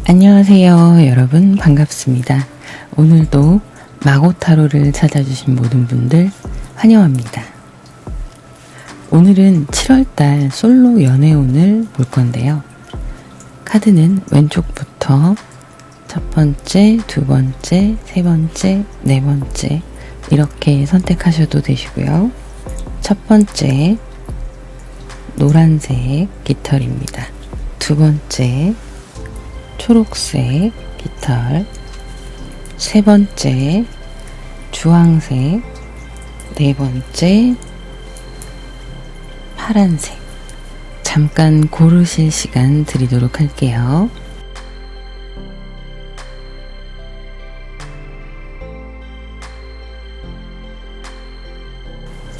안녕하세요 여러분, 반갑습니다. 오늘도 마고타로를 찾아주신 모든 분들 환영합니다. 오늘은 7월달 솔로 연애운을 볼 건데요. 카드는 왼쪽부터 첫 번째, 두 번째, 세 번째, 네 번째 이렇게 선택하셔도 되시고요. 첫 번째 노란색 깃털입니다. 두 번째 초록색 깃털, 세 번째 주황색, 네 번째 파란색. 잠깐 고르실 시간 드리도록 할게요.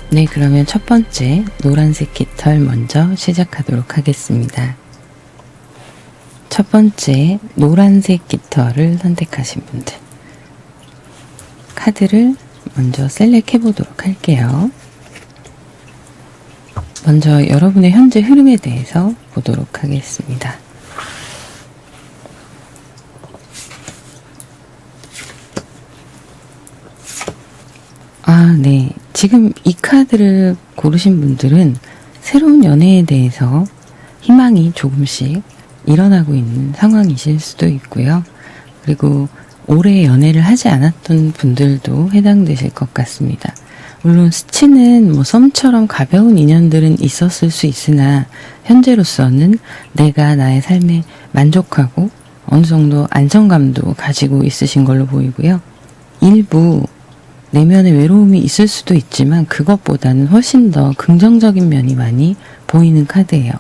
네, 그러면 첫 번째 노란색 깃털 먼저 시작하도록 하겠습니다. 첫 번째 노란색 깃털을 선택하신 분들, 카드를 먼저 셀렉해 보도록 할게요. 먼저 여러분의 현재 흐름에 대해서 보도록 하겠습니다. 네. 지금 이 카드를 고르신 분들은 새로운 연애에 대해서 희망이 조금씩 일어나고 있는 상황이실 수도 있고요. 그리고 오래 연애를 하지 않았던 분들도 해당되실 것 같습니다. 물론 스치는 썸처럼 가벼운 인연들은 있었을 수 있으나 현재로서는 내가 나의 삶에 만족하고 어느 정도 안정감도 가지고 있으신 걸로 보이고요. 일부 내면의 외로움이 있을 수도 있지만 그것보다는 훨씬 더 긍정적인 면이 많이 보이는 카드예요.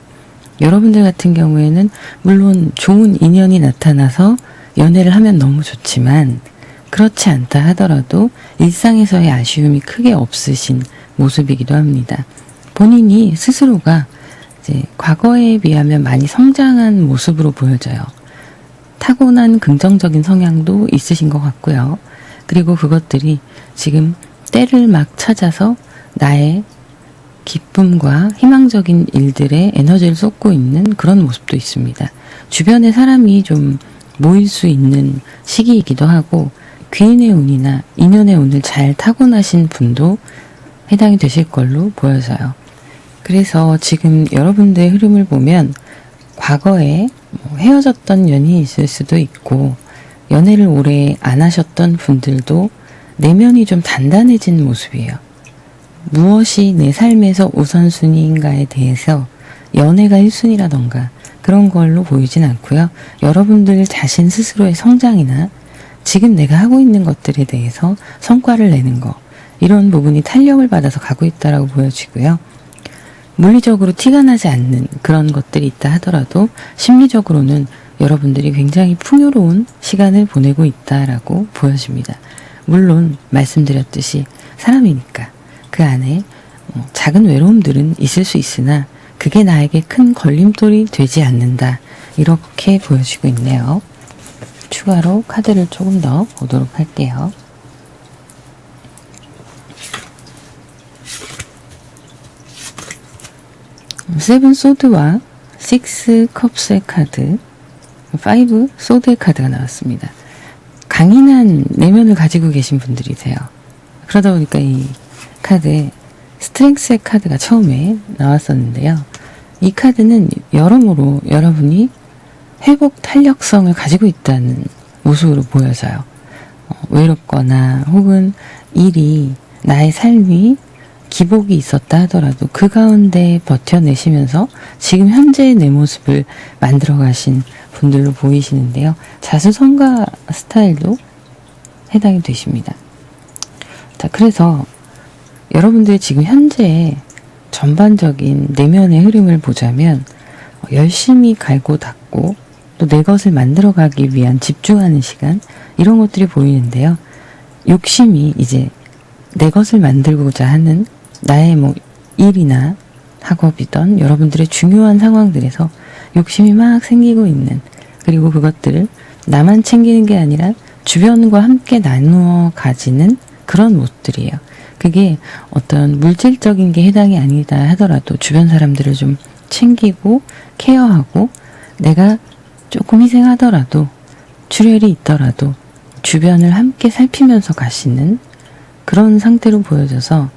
여러분들 같은 경우에는 물론 좋은 인연이 나타나서 연애를 하면 너무 좋지만 그렇지 않다 하더라도 일상에서의 아쉬움이 크게 없으신 모습이기도 합니다. 본인이 스스로가 이제 과거에 비하면 많이 성장한 모습으로 보여져요. 타고난 긍정적인 성향도 있으신 것 같고요. 그리고 그것들이 지금 때를 막 찾아서 나의 기쁨과 희망적인 일들에 에너지를 쏟고 있는 그런 모습도 있습니다. 주변에 사람이 좀 모일 수 있는 시기이기도 하고 귀인의 운이나 인연의 운을 잘 타고나신 분도 해당이 되실 걸로 보여져요. 그래서 지금 여러분들의 흐름을 보면 과거에 헤어졌던 연인이 있을 수도 있고 연애를 오래 안 하셨던 분들도 내면이 좀 단단해진 모습이에요. 무엇이 내 삶에서 우선순위인가에 대해서 연애가 1순위라던가 그런 걸로 보이진 않고요. 여러분들 자신 스스로의 성장이나 지금 내가 하고 있는 것들에 대해서 성과를 내는 거, 이런 부분이 탄력을 받아서 가고 있다라고 보여지고요. 물리적으로 티가 나지 않는 그런 것들이 있다 하더라도 심리적으로는 여러분들이 굉장히 풍요로운 시간을 보내고 있다라고 보여집니다. 물론 말씀드렸듯이 사람이니까 그 안에 작은 외로움들은 있을 수 있으나 그게 나에게 큰 걸림돌이 되지 않는다, 이렇게 보여지고 있네요. 추가로 카드를 조금 더 보도록 할게요. 세븐 소드와 식스 컵스의 카드, 5 소드의 카드가 나왔습니다. 강인한 내면을 가지고 계신 분들이세요. 그러다 보니까 이 카드에 스트렝스의 카드가 처음에 나왔었는데요. 이 카드는 여러모로 여러분이 회복 탄력성을 가지고 있다는 모습으로 보여져요. 외롭거나 혹은 일이, 나의 삶이 기복이 있었다 하더라도 그 가운데 버텨내시면서 지금 현재의 내 모습을 만들어 가신 분들로 보이시는데요. 자수성가 스타일도 해당이 되십니다. 자, 그래서 여러분들이 지금 현재 전반적인 내면의 흐름을 보자면 열심히 갈고 닦고 또 내 것을 만들어가기 위한 집중하는 시간, 이런 것들이 보이는데요. 욕심이 이제 내 것을 만들고자 하는 나의 일이나 학업이던 여러분들의 중요한 상황들에서 욕심이 막 생기고 있는, 그리고 그것들을 나만 챙기는 게 아니라 주변과 함께 나누어 가지는 그런 모습들이에요. 그게 어떤 물질적인 게 해당이 아니다 하더라도 주변 사람들을 좀 챙기고 케어하고 내가 조금 희생하더라도 출혈이 있더라도 주변을 함께 살피면서 가시는 그런 상태로 보여져서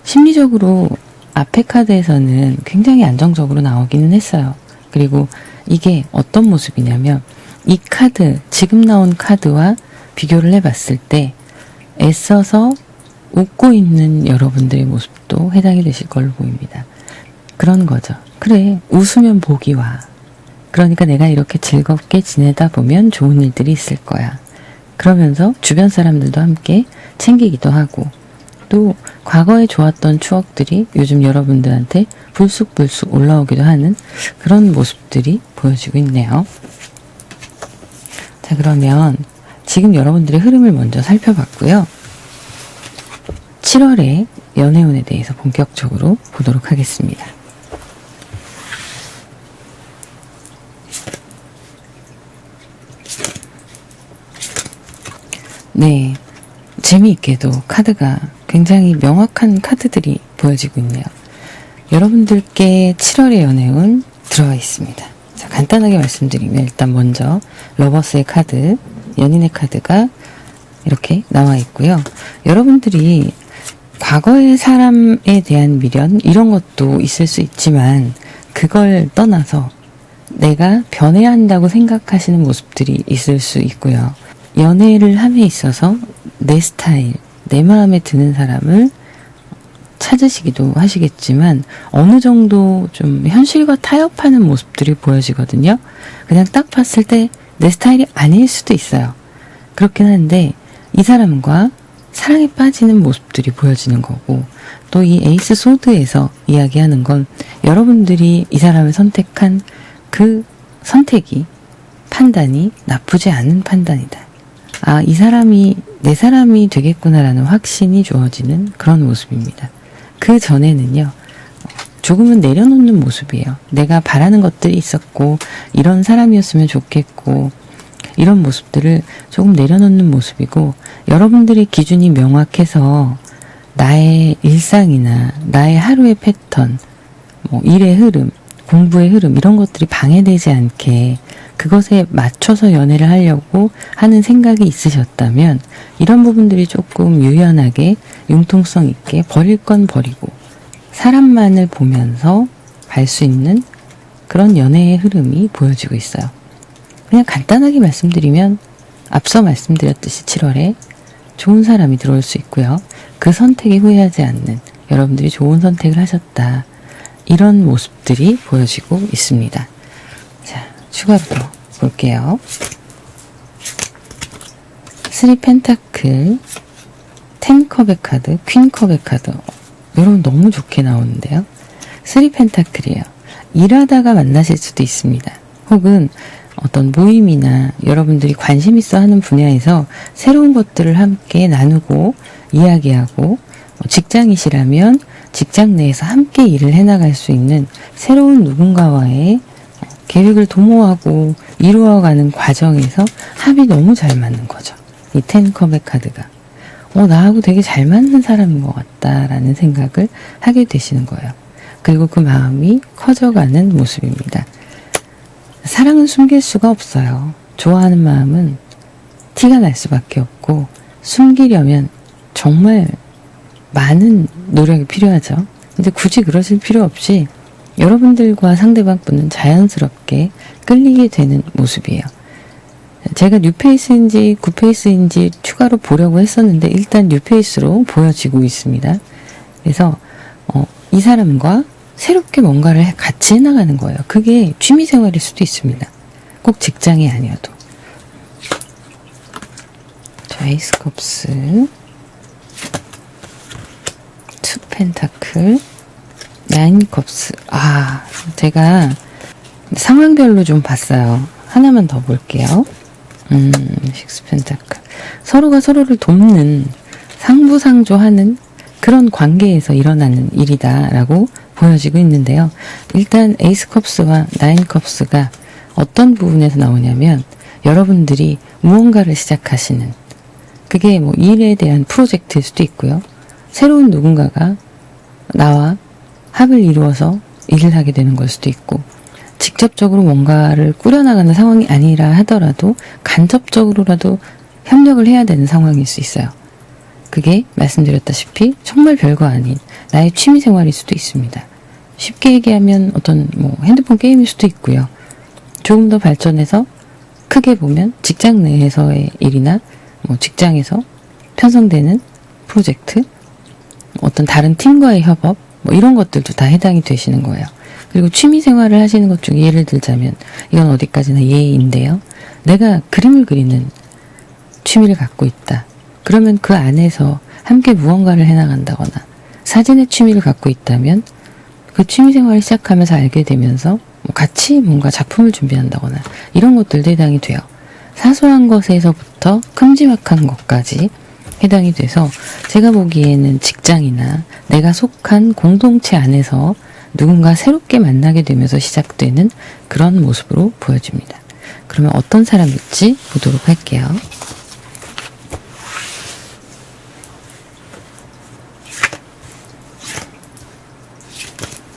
심리적으로 앞에 카드에서는 굉장히 안정적으로 나오기는 했어요. 그리고 이게 어떤 모습이냐면 이 카드, 지금 나온 카드와 비교를 해봤을 때 애써서 웃고 있는 여러분들의 모습도 해당이 되실 걸로 보입니다. 그런 거죠. 그래, 웃으면 복이 와. 그러니까 내가 이렇게 즐겁게 지내다 보면 좋은 일들이 있을 거야. 그러면서 주변 사람들도 함께 챙기기도 하고 또 과거에 좋았던 추억들이 요즘 여러분들한테 불쑥불쑥 올라오기도 하는 그런 모습들이 보여지고 있네요. 자, 그러면 지금 여러분들의 흐름을 먼저 살펴봤고요. 7월의 연애운에 대해서 본격적으로 보도록 하겠습니다. 네, 재미있게도 카드가 굉장히 명확한 카드들이 보여지고 있네요. 여러분들께 7월의 연애운 들어와 있습니다. 자, 간단하게 말씀드리면 일단 먼저 러버스의 카드, 연인의 카드가 이렇게 나와 있고요. 여러분들이 과거의 사람에 대한 미련 이런 것도 있을 수 있지만 그걸 떠나서 내가 변해야 한다고 생각하시는 모습들이 있을 수 있고요. 연애를 함에 있어서 내 스타일, 내 마음에 드는 사람을 찾으시기도 하시겠지만 어느 정도 좀 현실과 타협하는 모습들이 보여지거든요. 그냥 딱 봤을 때 내 스타일이 아닐 수도 있어요. 그렇긴 한데 이 사람과 사랑에 빠지는 모습들이 보여지는 거고 또 이 에이스 소드에서 이야기하는 건 여러분들이 이 사람을 선택한 그 선택이 판단이 나쁘지 않은 판단이다. 아, 이 사람이 내 사람이 되겠구나라는 확신이 주어지는 그런 모습입니다. 그 전에는요, 조금은 내려놓는 모습이에요. 내가 바라는 것들이 있었고, 이런 사람이었으면 좋겠고, 이런 모습들을 조금 내려놓는 모습이고, 여러분들의 기준이 명확해서 나의 일상이나 나의 하루의 패턴, 일의 흐름, 공부의 흐름, 이런 것들이 방해되지 않게 그것에 맞춰서 연애를 하려고 하는 생각이 있으셨다면 이런 부분들이 조금 유연하게 융통성 있게 버릴 건 버리고 사람만을 보면서 갈 수 있는 그런 연애의 흐름이 보여지고 있어요. 그냥 간단하게 말씀드리면 앞서 말씀드렸듯이 7월에 좋은 사람이 들어올 수 있고요. 그 선택에 후회하지 않는 여러분들이 좋은 선택을 하셨다. 이런 모습들이 보여지고 있습니다. 자, 추가로 더 볼게요. 3 펜타클, 10 컵의 카드, 퀸 컵의 카드. 여러분 너무 좋게 나오는데요. 3 펜타클이에요. 일하다가 만나실 수도 있습니다. 혹은 어떤 모임이나 여러분들이 관심 있어 하는 분야에서 새로운 것들을 함께 나누고 이야기하고 직장이시라면 직장 내에서 함께 일을 해나갈 수 있는 새로운 누군가와의 계획을 도모하고 이루어가는 과정에서 합이 너무 잘 맞는 거죠. 이 10컵의 카드가. 나하고 되게 잘 맞는 사람인 것 같다라는 생각을 하게 되시는 거예요. 그리고 그 마음이 커져가는 모습입니다. 사랑은 숨길 수가 없어요. 좋아하는 마음은 티가 날 수밖에 없고 숨기려면 정말 많은 노력이 필요하죠. 근데 굳이 그러실 필요 없이 여러분들과 상대방 분은 자연스럽게 끌리게 되는 모습이에요. 제가 뉴페이스인지 구페이스인지 추가로 보려고 했었는데 일단 뉴페이스로 보여지고 있습니다. 그래서 이 사람과 새롭게 뭔가를 같이 해나가는 거예요. 그게 취미생활일 수도 있습니다. 꼭 직장이 아니어도. 자, 에이스 컵스, 2 펜타클, 9 컵스. 제가 상황별로 좀 봤어요. 하나만 더 볼게요. 6 펜타클. 서로가 서로를 돕는, 상부상조하는 그런 관계에서 일어나는 일이다라고 보여지고 있는데요. 일단 에이스 컵스와 9 컵스가 어떤 부분에서 나오냐면 여러분들이 무언가를 시작하시는, 그게 일에 대한 프로젝트일 수도 있고요. 새로운 누군가가 나와 합을 이루어서 일을 하게 되는 걸 수도 있고, 직접적으로 뭔가를 꾸려나가는 상황이 아니라 하더라도 간접적으로라도 협력을 해야 되는 상황일 수 있어요. 그게 말씀드렸다시피 정말 별거 아닌 나의 취미생활일 수도 있습니다. 쉽게 얘기하면 어떤 핸드폰 게임일 수도 있고요. 조금 더 발전해서 크게 보면 직장 내에서의 일이나 직장에서 편성되는 프로젝트, 어떤 다른 팀과의 협업, 이런 것들도 다 해당이 되시는 거예요. 그리고 취미생활을 하시는 것 중에 예를 들자면 이건 어디까지나 예인데요. 내가 그림을 그리는 취미를 갖고 있다. 그러면 그 안에서 함께 무언가를 해나간다거나 사진의 취미를 갖고 있다면 그 취미생활을 시작하면서 알게 되면서 같이 뭔가 작품을 준비한다거나 이런 것들도 해당이 돼요. 사소한 것에서부터 큼지막한 것까지 해당이 돼서 제가 보기에는 직장이나 내가 속한 공동체 안에서 누군가 새롭게 만나게 되면서 시작되는 그런 모습으로 보여집니다. 그러면 어떤 사람일지 보도록 할게요.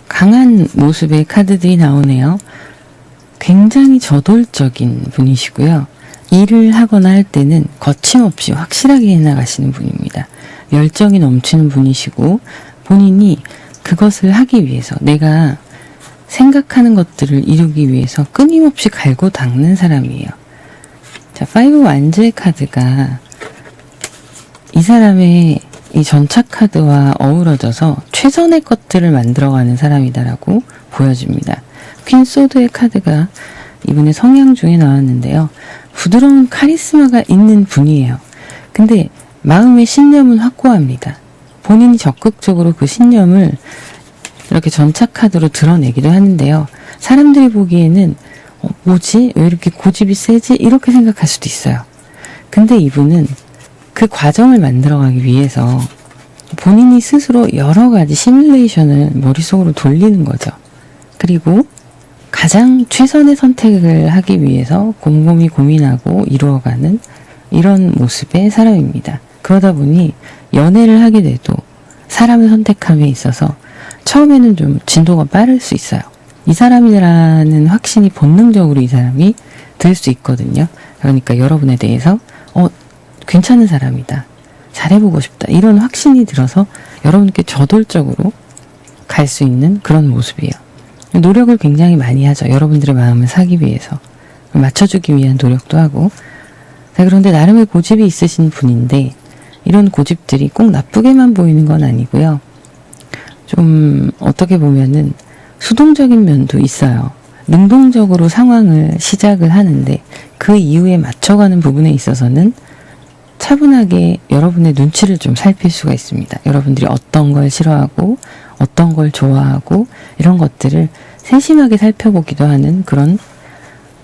강한 모습의 카드들이 나오네요. 굉장히 저돌적인 분이시고요. 일을 하거나 할 때는 거침없이 확실하게 해나가시는 분입니다. 열정이 넘치는 분이시고 본인이 그것을 하기 위해서 내가 생각하는 것들을 이루기 위해서 끊임없이 갈고 닦는 사람이에요. 자, 5 완즈의 카드가 이 사람의 이 전차 카드와 어우러져서 최선의 것들을 만들어가는 사람이다라고 보여집니다. 퀸 소드의 카드가 이분의 성향 중에 나왔는데요. 부드러운 카리스마가 있는 분이에요. 근데 마음의 신념은 확고합니다. 본인이 적극적으로 그 신념을 이렇게 전차 카드로 드러내기도 하는데요. 사람들이 보기에는 뭐지? 왜 이렇게 고집이 세지? 이렇게 생각할 수도 있어요. 근데 이분은 그 과정을 만들어가기 위해서 본인이 스스로 여러 가지 시뮬레이션을 머릿속으로 돌리는 거죠. 그리고 가장 최선의 선택을 하기 위해서 곰곰이 고민하고 이루어가는 이런 모습의 사람입니다. 그러다 보니 연애를 하게 돼도 사람을 선택함에 있어서 처음에는 좀 진도가 빠를 수 있어요. 이 사람이라는 확신이 본능적으로 이 사람이 들 수 있거든요. 그러니까 여러분에 대해서 괜찮은 사람이다. 잘해보고 싶다. 이런 확신이 들어서 여러분께 저돌적으로 갈 수 있는 그런 모습이에요. 노력을 굉장히 많이 하죠. 여러분들의 마음을 사기 위해서. 맞춰주기 위한 노력도 하고. 자, 그런데 나름의 고집이 있으신 분인데 이런 고집들이 꼭 나쁘게만 보이는 건 아니고요. 좀 어떻게 보면은 수동적인 면도 있어요. 능동적으로 상황을 시작을 하는데 그 이후에 맞춰가는 부분에 있어서는 차분하게 여러분의 눈치를 좀 살필 수가 있습니다. 여러분들이 어떤 걸 싫어하고 어떤 걸 좋아하고 이런 것들을 세심하게 살펴보기도 하는 그런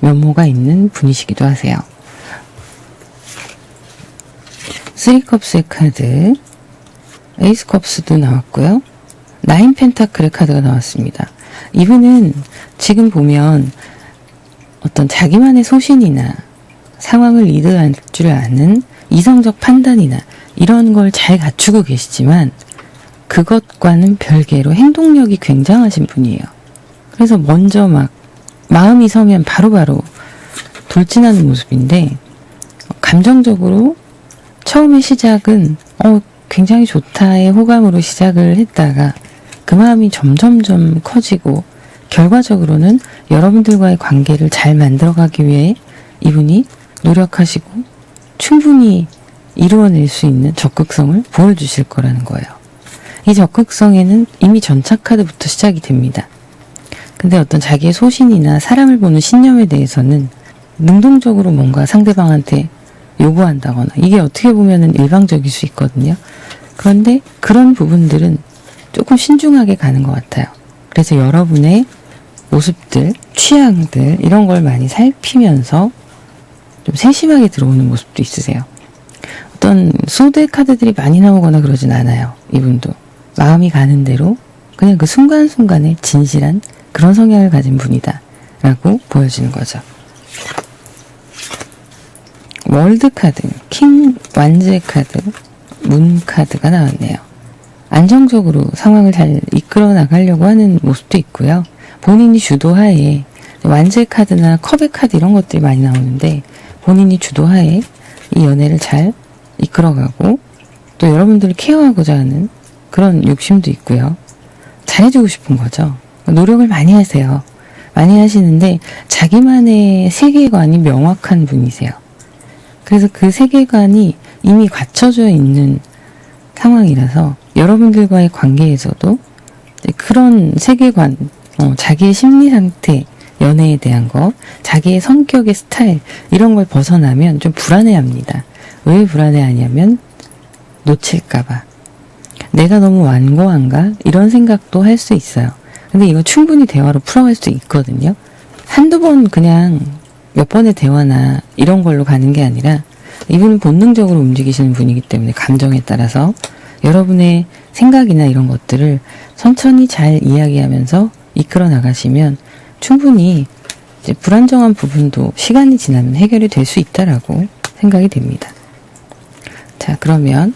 면모가 있는 분이시기도 하세요. 3컵스의 카드, 에이스 컵스도 나왔고요. 9 펜타클의 카드가 나왔습니다. 이분은 지금 보면 어떤 자기만의 소신이나 상황을 리드할 줄 아는 이성적 판단이나 이런 걸 잘 갖추고 계시지만 그것과는 별개로 행동력이 굉장하신 분이에요. 그래서 먼저 막 마음이 서면 바로바로 돌진하는 모습인데 감정적으로 처음의 시작은 굉장히 좋다의 호감으로 시작을 했다가 그 마음이 점점점 커지고 결과적으로는 여러분들과의 관계를 잘 만들어가기 위해 이분이 노력하시고 충분히 이루어낼 수 있는 적극성을 보여주실 거라는 거예요. 이 적극성에는 이미 전차 카드부터 시작이 됩니다. 근데 어떤 자기의 소신이나 사람을 보는 신념에 대해서는 능동적으로 뭔가 상대방한테 요구한다거나 이게 어떻게 보면은 일방적일 수 있거든요. 그런데 그런 부분들은 조금 신중하게 가는 것 같아요. 그래서 여러분의 모습들, 취향들 이런 걸 많이 살피면서 좀 세심하게 들어오는 모습도 있으세요. 어떤 소드의 카드들이 많이 나오거나 그러진 않아요. 이분도 마음이 가는 대로 그냥 그 순간순간에 진실한 그런 성향을 가진 분이다 라고 보여지는 거죠. 월드 카드, 킹 완즈의 카드, 문 카드가 나왔네요. 안정적으로 상황을 잘 이끌어 나가려고 하는 모습도 있고요. 본인이 주도하에 완세 카드나 컵의 카드 이런 것들이 많이 나오는데 본인이 주도하에 이 연애를 잘 이끌어가고 또 여러분들을 케어하고자 하는 그런 욕심도 있고요. 잘해주고 싶은 거죠. 노력을 많이 하세요. 많이 하시는데 자기만의 세계관이 명확한 분이세요. 그래서 그 세계관이 이미 갖춰져 있는 상황이라서 여러분들과의 관계에서도 그런 세계관, 자기의 심리 상태, 연애에 대한 거, 자기의 성격의 스타일 이런 걸 벗어나면 좀 불안해합니다. 왜 불안해하냐면 놓칠까봐. 내가 너무 완고한가? 이런 생각도 할 수 있어요. 근데 이거 충분히 대화로 풀어갈 수 있거든요. 한두 번 그냥 몇 번의 대화나 이런 걸로 가는 게 아니라 이분은 본능적으로 움직이시는 분이기 때문에 감정에 따라서 여러분의 생각이나 이런 것들을 천천히 잘 이야기하면서 이끌어 나가시면 충분히 이제 불안정한 부분도 시간이 지나면 해결이 될 수 있다라고 생각이 됩니다. 자, 그러면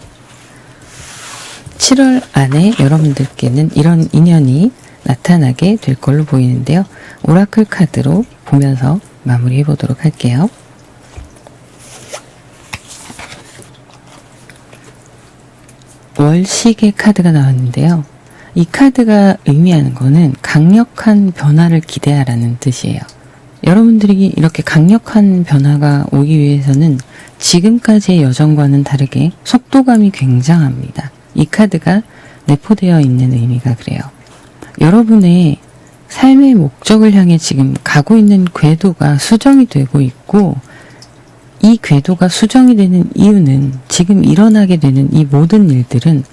7월 안에 여러분들께는 이런 인연이 나타나게 될 걸로 보이는데요. 오라클 카드로 보면서 마무리해 보도록 할게요. 월식의 카드가 나왔는데요. 이 카드가 의미하는 거는 강력한 변화를 기대하라는 뜻이에요. 여러분들이 이렇게 강력한 변화가 오기 위해서는 지금까지의 여정과는 다르게 속도감이 굉장합니다. 이 카드가 내포되어 있는 의미가 그래요. 여러분의 삶의 목적을 향해 지금 가고 있는 궤도가 수정이 되고 있고 이 궤도가 수정이 되는 이유는 지금 일어나게 되는 이 모든 일들은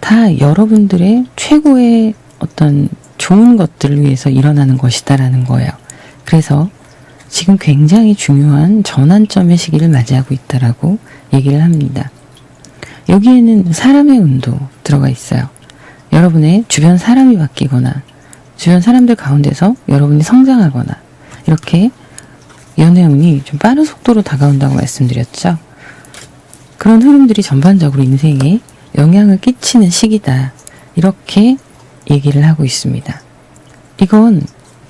다 여러분들의 최고의 어떤 좋은 것들을 위해서 일어나는 것이다라는 거예요. 그래서 지금 굉장히 중요한 전환점의 시기를 맞이하고 있다라고 얘기를 합니다. 여기에는 사람의 운도 들어가 있어요. 여러분의 주변 사람이 바뀌거나 주변 사람들 가운데서 여러분이 성장하거나 이렇게 연애운이 좀 빠른 속도로 다가온다고 말씀드렸죠. 그런 흐름들이 전반적으로 인생에 영향을 끼치는 시기다. 이렇게 얘기를 하고 있습니다. 이건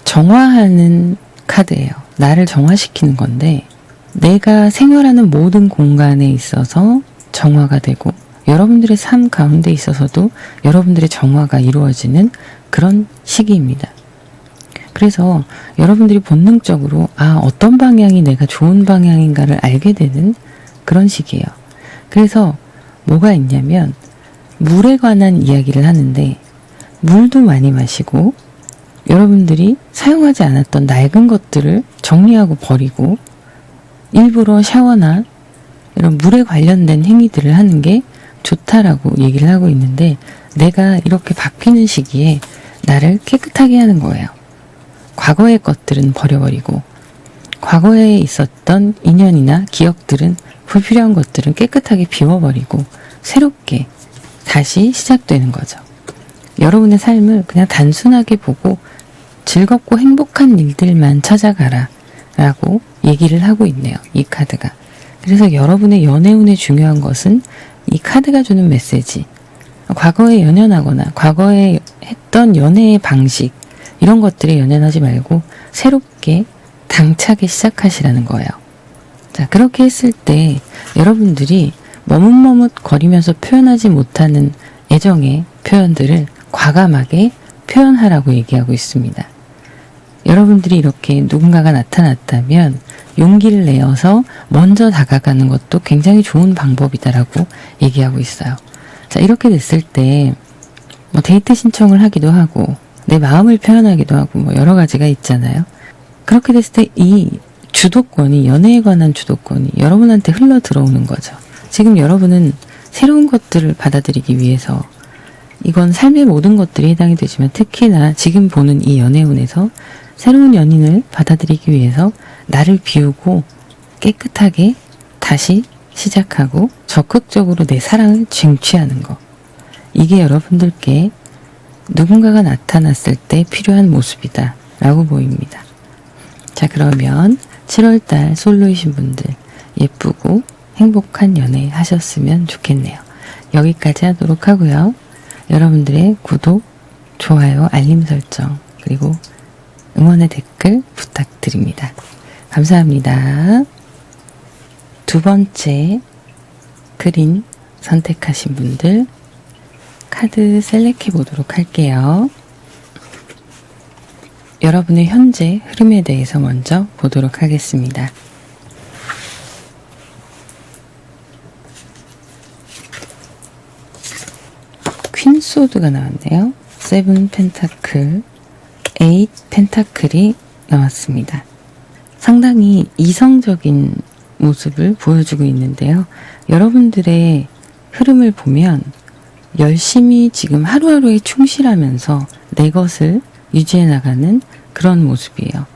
정화하는 카드예요. 나를 정화시키는 건데 내가 생활하는 모든 공간에 있어서 정화가 되고 여러분들의 삶 가운데 있어서도 여러분들의 정화가 이루어지는 그런 시기입니다. 그래서 여러분들이 본능적으로 어떤 방향이 내가 좋은 방향인가를 알게 되는 그런 시기예요. 그래서 뭐가 있냐면 물에 관한 이야기를 하는데 물도 많이 마시고 여러분들이 사용하지 않았던 낡은 것들을 정리하고 버리고 일부러 샤워나 이런 물에 관련된 행위들을 하는 게 좋다라고 얘기를 하고 있는데 내가 이렇게 바뀌는 시기에 나를 깨끗하게 하는 거예요. 과거의 것들은 버려버리고 과거에 있었던 인연이나 기억들은 불필요한 것들은 깨끗하게 비워버리고 새롭게 다시 시작되는 거죠. 여러분의 삶을 그냥 단순하게 보고 즐겁고 행복한 일들만 찾아가라 라고 얘기를 하고 있네요. 이 카드가. 그래서 여러분의 연애운에 중요한 것은 이 카드가 주는 메시지, 과거에 연연하거나 과거에 했던 연애의 방식 이런 것들에 연연하지 말고 새롭게 당차게 시작하시라는 거예요. 자, 그렇게 했을 때 여러분들이 머뭇머뭇거리면서 표현하지 못하는 애정의 표현들을 과감하게 표현하라고 얘기하고 있습니다. 여러분들이 이렇게 누군가가 나타났다면 용기를 내어서 먼저 다가가는 것도 굉장히 좋은 방법이다라고 얘기하고 있어요. 자, 이렇게 됐을 때 데이트 신청을 하기도 하고 내 마음을 표현하기도 하고 여러 가지가 있잖아요. 그렇게 됐을 때 이 주도권이, 연애에 관한 주도권이 여러분한테 흘러 들어오는 거죠. 지금 여러분은 새로운 것들을 받아들이기 위해서 이건 삶의 모든 것들이 해당이 되지만 특히나 지금 보는 이 연애운에서 새로운 연인을 받아들이기 위해서 나를 비우고 깨끗하게 다시 시작하고 적극적으로 내 사랑을 쟁취하는 것. 이게 여러분들께 누군가가 나타났을 때 필요한 모습이다 라고 보입니다. 자, 그러면 7월달 솔로이신 분들 예쁘고 행복한 연애 하셨으면 좋겠네요. 여기까지 하도록 하고요. 여러분들의 구독, 좋아요, 알림 설정 그리고 응원의 댓글 부탁드립니다. 감사합니다. 두 번째 그린 선택하신 분들 카드 셀렉해 보도록 할게요. 여러분의 현재 흐름에 대해서 먼저 보도록 하겠습니다. 퀸 소드가 나왔네요. 7 펜타클, 8 펜타클이 나왔습니다. 상당히 이성적인 모습을 보여주고 있는데요. 여러분들의 흐름을 보면 열심히 지금 하루하루에 충실하면서 내 것을 유지해 나가는 그런 모습이에요.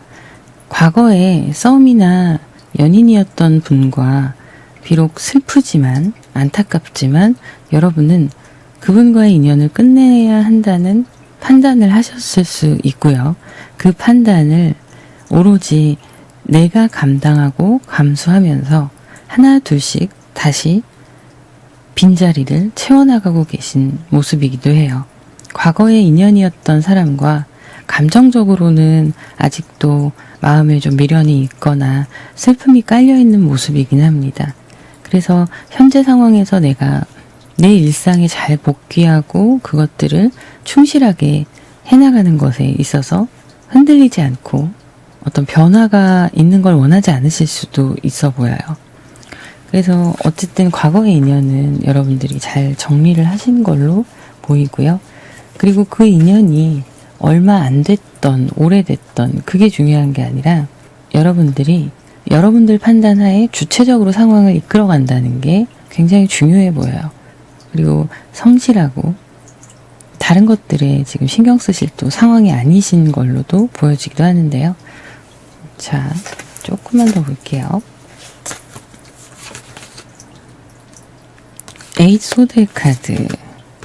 과거에 썸이나 연인이었던 분과 비록 슬프지만 안타깝지만 여러분은 그분과의 인연을 끝내야 한다는 판단을 하셨을 수 있고요. 그 판단을 오로지 내가 감당하고 감수하면서 하나 둘씩 다시 빈자리를 채워나가고 계신 모습이기도 해요. 과거의 인연이었던 사람과 감정적으로는 아직도 마음에 좀 미련이 있거나 슬픔이 깔려있는 모습이긴 합니다. 그래서 현재 상황에서 내가 내 일상에 잘 복귀하고 그것들을 충실하게 해나가는 것에 있어서 흔들리지 않고 어떤 변화가 있는 걸 원하지 않으실 수도 있어 보여요. 그래서 어쨌든 과거의 인연은 여러분들이 잘 정리를 하신 걸로 보이고요. 그리고 그 인연이 얼마 안 됐던, 오래됐던 그게 중요한 게 아니라 여러분들이 여러분들 판단하에 주체적으로 상황을 이끌어간다는 게 굉장히 중요해 보여요. 그리고 성실하고 다른 것들에 지금 신경 쓰실 또 상황이 아니신 걸로도 보여지기도 하는데요. 자, 조금만 더 볼게요. 8 소드의 카드,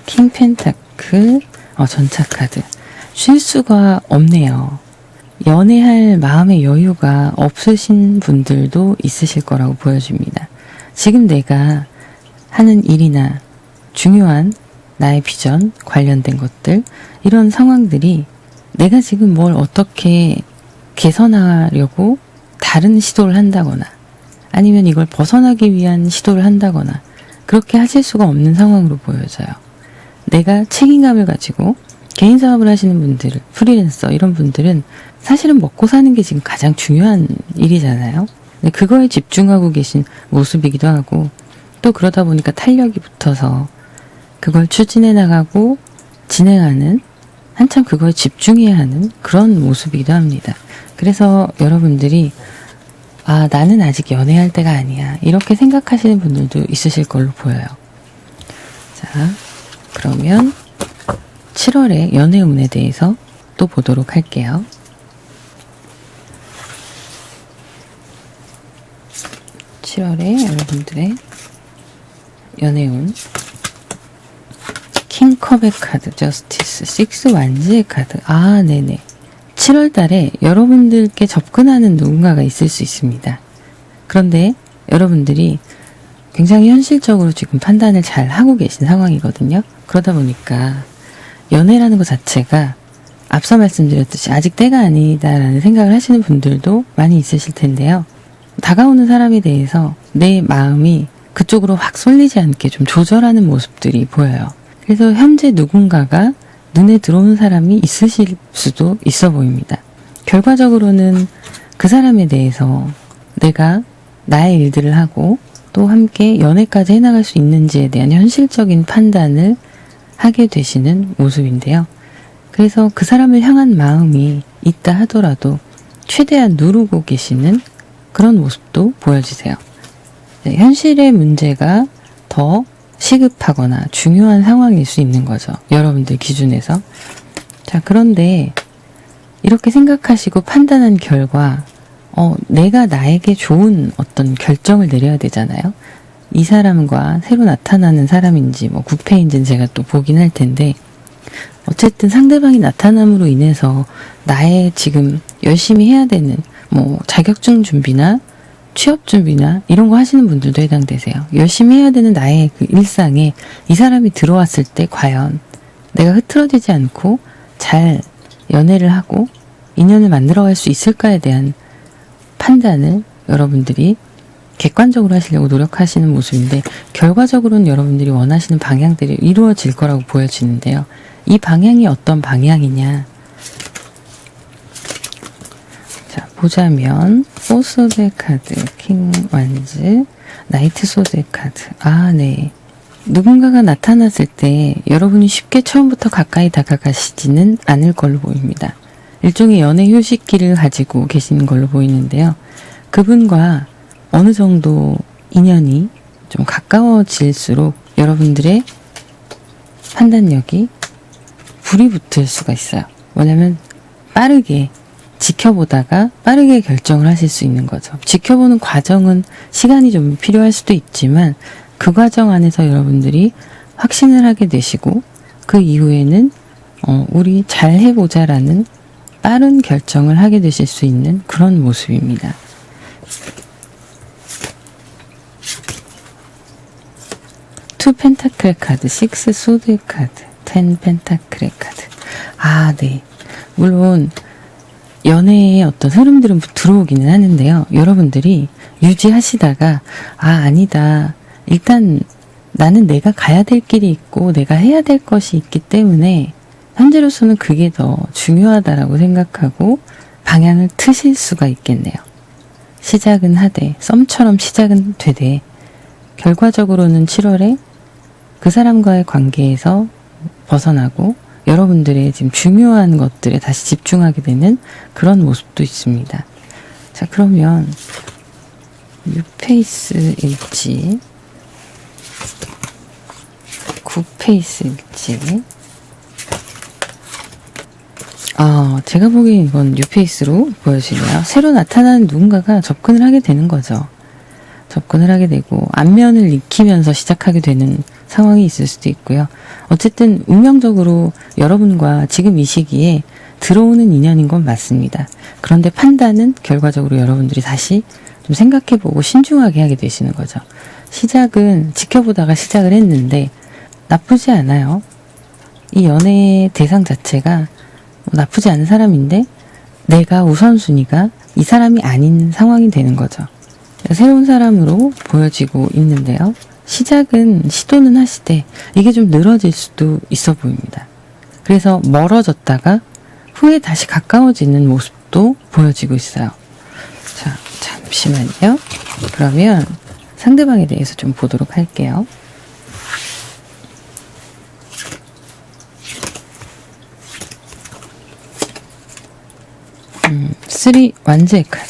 킹 펜타클, 전차 카드. 쉴 수가 없네요. 연애할 마음의 여유가 없으신 분들도 있으실 거라고 보여집니다. 지금 내가 하는 일이나 중요한 나의 비전 관련된 것들, 이런 상황들이 내가 지금 뭘 어떻게 개선하려고 다른 시도를 한다거나 아니면 이걸 벗어나기 위한 시도를 한다거나 그렇게 하실 수가 없는 상황으로 보여져요. 내가 책임감을 가지고 개인 사업을 하시는 분들, 프리랜서 이런 분들은 사실은 먹고 사는 게 지금 가장 중요한 일이잖아요. 근데 그거에 집중하고 계신 모습이기도 하고 또 그러다 보니까 탄력이 붙어서 그걸 추진해 나가고 진행하는 한참 그거에 집중해야 하는 그런 모습이기도 합니다. 그래서 여러분들이 나는 아직 연애할 때가 아니야 이렇게 생각하시는 분들도 있으실 걸로 보여요. 자, 그러면 7월의 연애운에 대해서 또 보도록 할게요. 7월에 여러분들의 연애운, 킹컵의 카드, 저스티스, 6 완지의 카드. 네네. 7월 달에 여러분들께 접근하는 누군가가 있을 수 있습니다. 그런데 여러분들이 굉장히 현실적으로 지금 판단을 잘 하고 계신 상황이거든요. 그러다 보니까 연애라는 것 자체가 앞서 말씀드렸듯이 아직 때가 아니다라는 생각을 하시는 분들도 많이 있으실 텐데요. 다가오는 사람에 대해서 내 마음이 그쪽으로 확 쏠리지 않게 좀 조절하는 모습들이 보여요. 그래서 현재 누군가가 눈에 들어오는 사람이 있으실 수도 있어 보입니다. 결과적으로는 그 사람에 대해서 내가 나의 일들을 하고 또 함께 연애까지 해나갈 수 있는지에 대한 현실적인 판단을 하게 되시는 모습인데요. 그래서 그 사람을 향한 마음이 있다 하더라도 최대한 누르고 계시는 그런 모습도 보여지세요. 현실의 문제가 더 시급하거나 중요한 상황일 수 있는 거죠. 여러분들 기준에서. 자, 그런데 이렇게 생각하시고 판단한 결과 내가 나에게 좋은 어떤 결정을 내려야 되잖아요. 이 사람과 새로 나타나는 사람인지 구패인지는 제가 또 보긴 할 텐데 어쨌든 상대방이 나타남으로 인해서 나의 지금 열심히 해야 되는 자격증 준비나 취업 준비나 이런 거 하시는 분들도 해당되세요. 열심히 해야 되는 나의 그 일상에 이 사람이 들어왔을 때 과연 내가 흐트러지지 않고 잘 연애를 하고 인연을 만들어갈 수 있을까에 대한 판단을 여러분들이 객관적으로 하시려고 노력하시는 모습인데, 결과적으로는 여러분들이 원하시는 방향들이 이루어질 거라고 보여지는데요. 이 방향이 어떤 방향이냐. 자, 보자면 포 소드의 카드, 킹 완즈, 나이트 소드의 카드. 아, 네. 누군가가 나타났을 때 여러분이 쉽게 처음부터 가까이 다가가시지는 않을 걸로 보입니다. 일종의 연애 휴식기를 가지고 계시는 걸로 보이는데요. 그분과 어느 정도 인연이 좀 가까워질수록 여러분들의 판단력이 불이 붙을 수가 있어요. 뭐냐면 빠르게 지켜보다가 빠르게 결정을 하실 수 있는 거죠. 지켜보는 과정은 시간이 좀 필요할 수도 있지만 그 과정 안에서 여러분들이 확신을 하게 되시고 그 이후에는 우리 잘 해보자라는 빠른 결정을 하게 되실 수 있는 그런 모습입니다. 투 펜타클의 카드, 식스 소드의 카드, 10 펜타클의 카드. 아, 네. 물론 연애의 어떤 흐름들은 들어오기는 하는데요. 여러분들이 유지하시다가 아니다. 일단 나는 내가 가야 될 길이 있고 내가 해야 될 것이 있기 때문에 현재로서는 그게 더 중요하다라고 생각하고 방향을 트실 수가 있겠네요. 시작은 하되, 썸처럼 시작은 되되 결과적으로는 7월에 그 사람과의 관계에서 벗어나고 여러분들의 지금 중요한 것들에 다시 집중하게 되는 그런 모습도 있습니다. 자, 그러면 뉴페이스일지 9페이스일지 제가 보기엔 이건 뉴페이스로 보여지네요. 새로 나타나는 누군가가 접근을 하게 되는 거죠. 접근을 하게 되고 안면을 익히면서 시작하게 되는 상황이 있을 수도 있고요. 어쨌든 운명적으로 여러분과 지금 이 시기에 들어오는 인연인 건 맞습니다. 그런데 판단은 결과적으로 여러분들이 다시 좀 생각해보고 신중하게 하게 되시는 거죠. 시작은 지켜보다가 시작을 했는데 나쁘지 않아요. 이 연애의 대상 자체가 나쁘지 않은 사람인데 내가 우선순위가 이 사람이 아닌 상황이 되는 거죠. 새로운 사람으로 보여지고 있는데요. 시작은 시도는 하시되 이게 좀 늘어질 수도 있어 보입니다. 그래서 멀어졌다가 후에 다시 가까워지는 모습도 보여지고 있어요. 자, 잠시만요. 그러면 상대방에 대해서 좀 보도록 할게요. 3 완즈의 카드,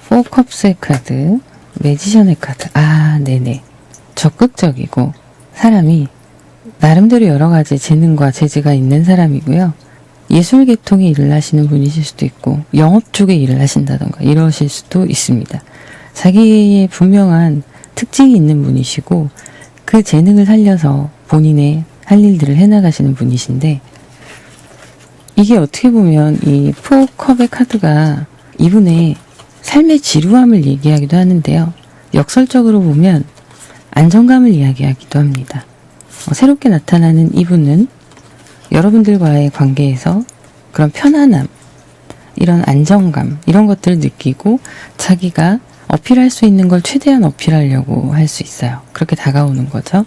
4 컵스의 카드, 매지션의 카드. 네네. 적극적이고 사람이 나름대로 여러 가지 재능과 재주가 있는 사람이고요. 예술 계통의 일을 하시는 분이실 수도 있고 영업 쪽의 일을 하신다던가 이러실 수도 있습니다. 자기의 분명한 특징이 있는 분이시고 그 재능을 살려서 본인의 할 일들을 해나가시는 분이신데, 이게 어떻게 보면 이 4컵의 카드가 이분의 삶의 지루함을 얘기하기도 하는데요. 역설적으로 보면 안정감을 이야기하기도 합니다. 새롭게 나타나는 이분은 여러분들과의 관계에서 그런 편안함, 이런 안정감, 이런 것들을 느끼고 자기가 어필할 수 있는 걸 최대한 어필하려고 할 수 있어요. 그렇게 다가오는 거죠.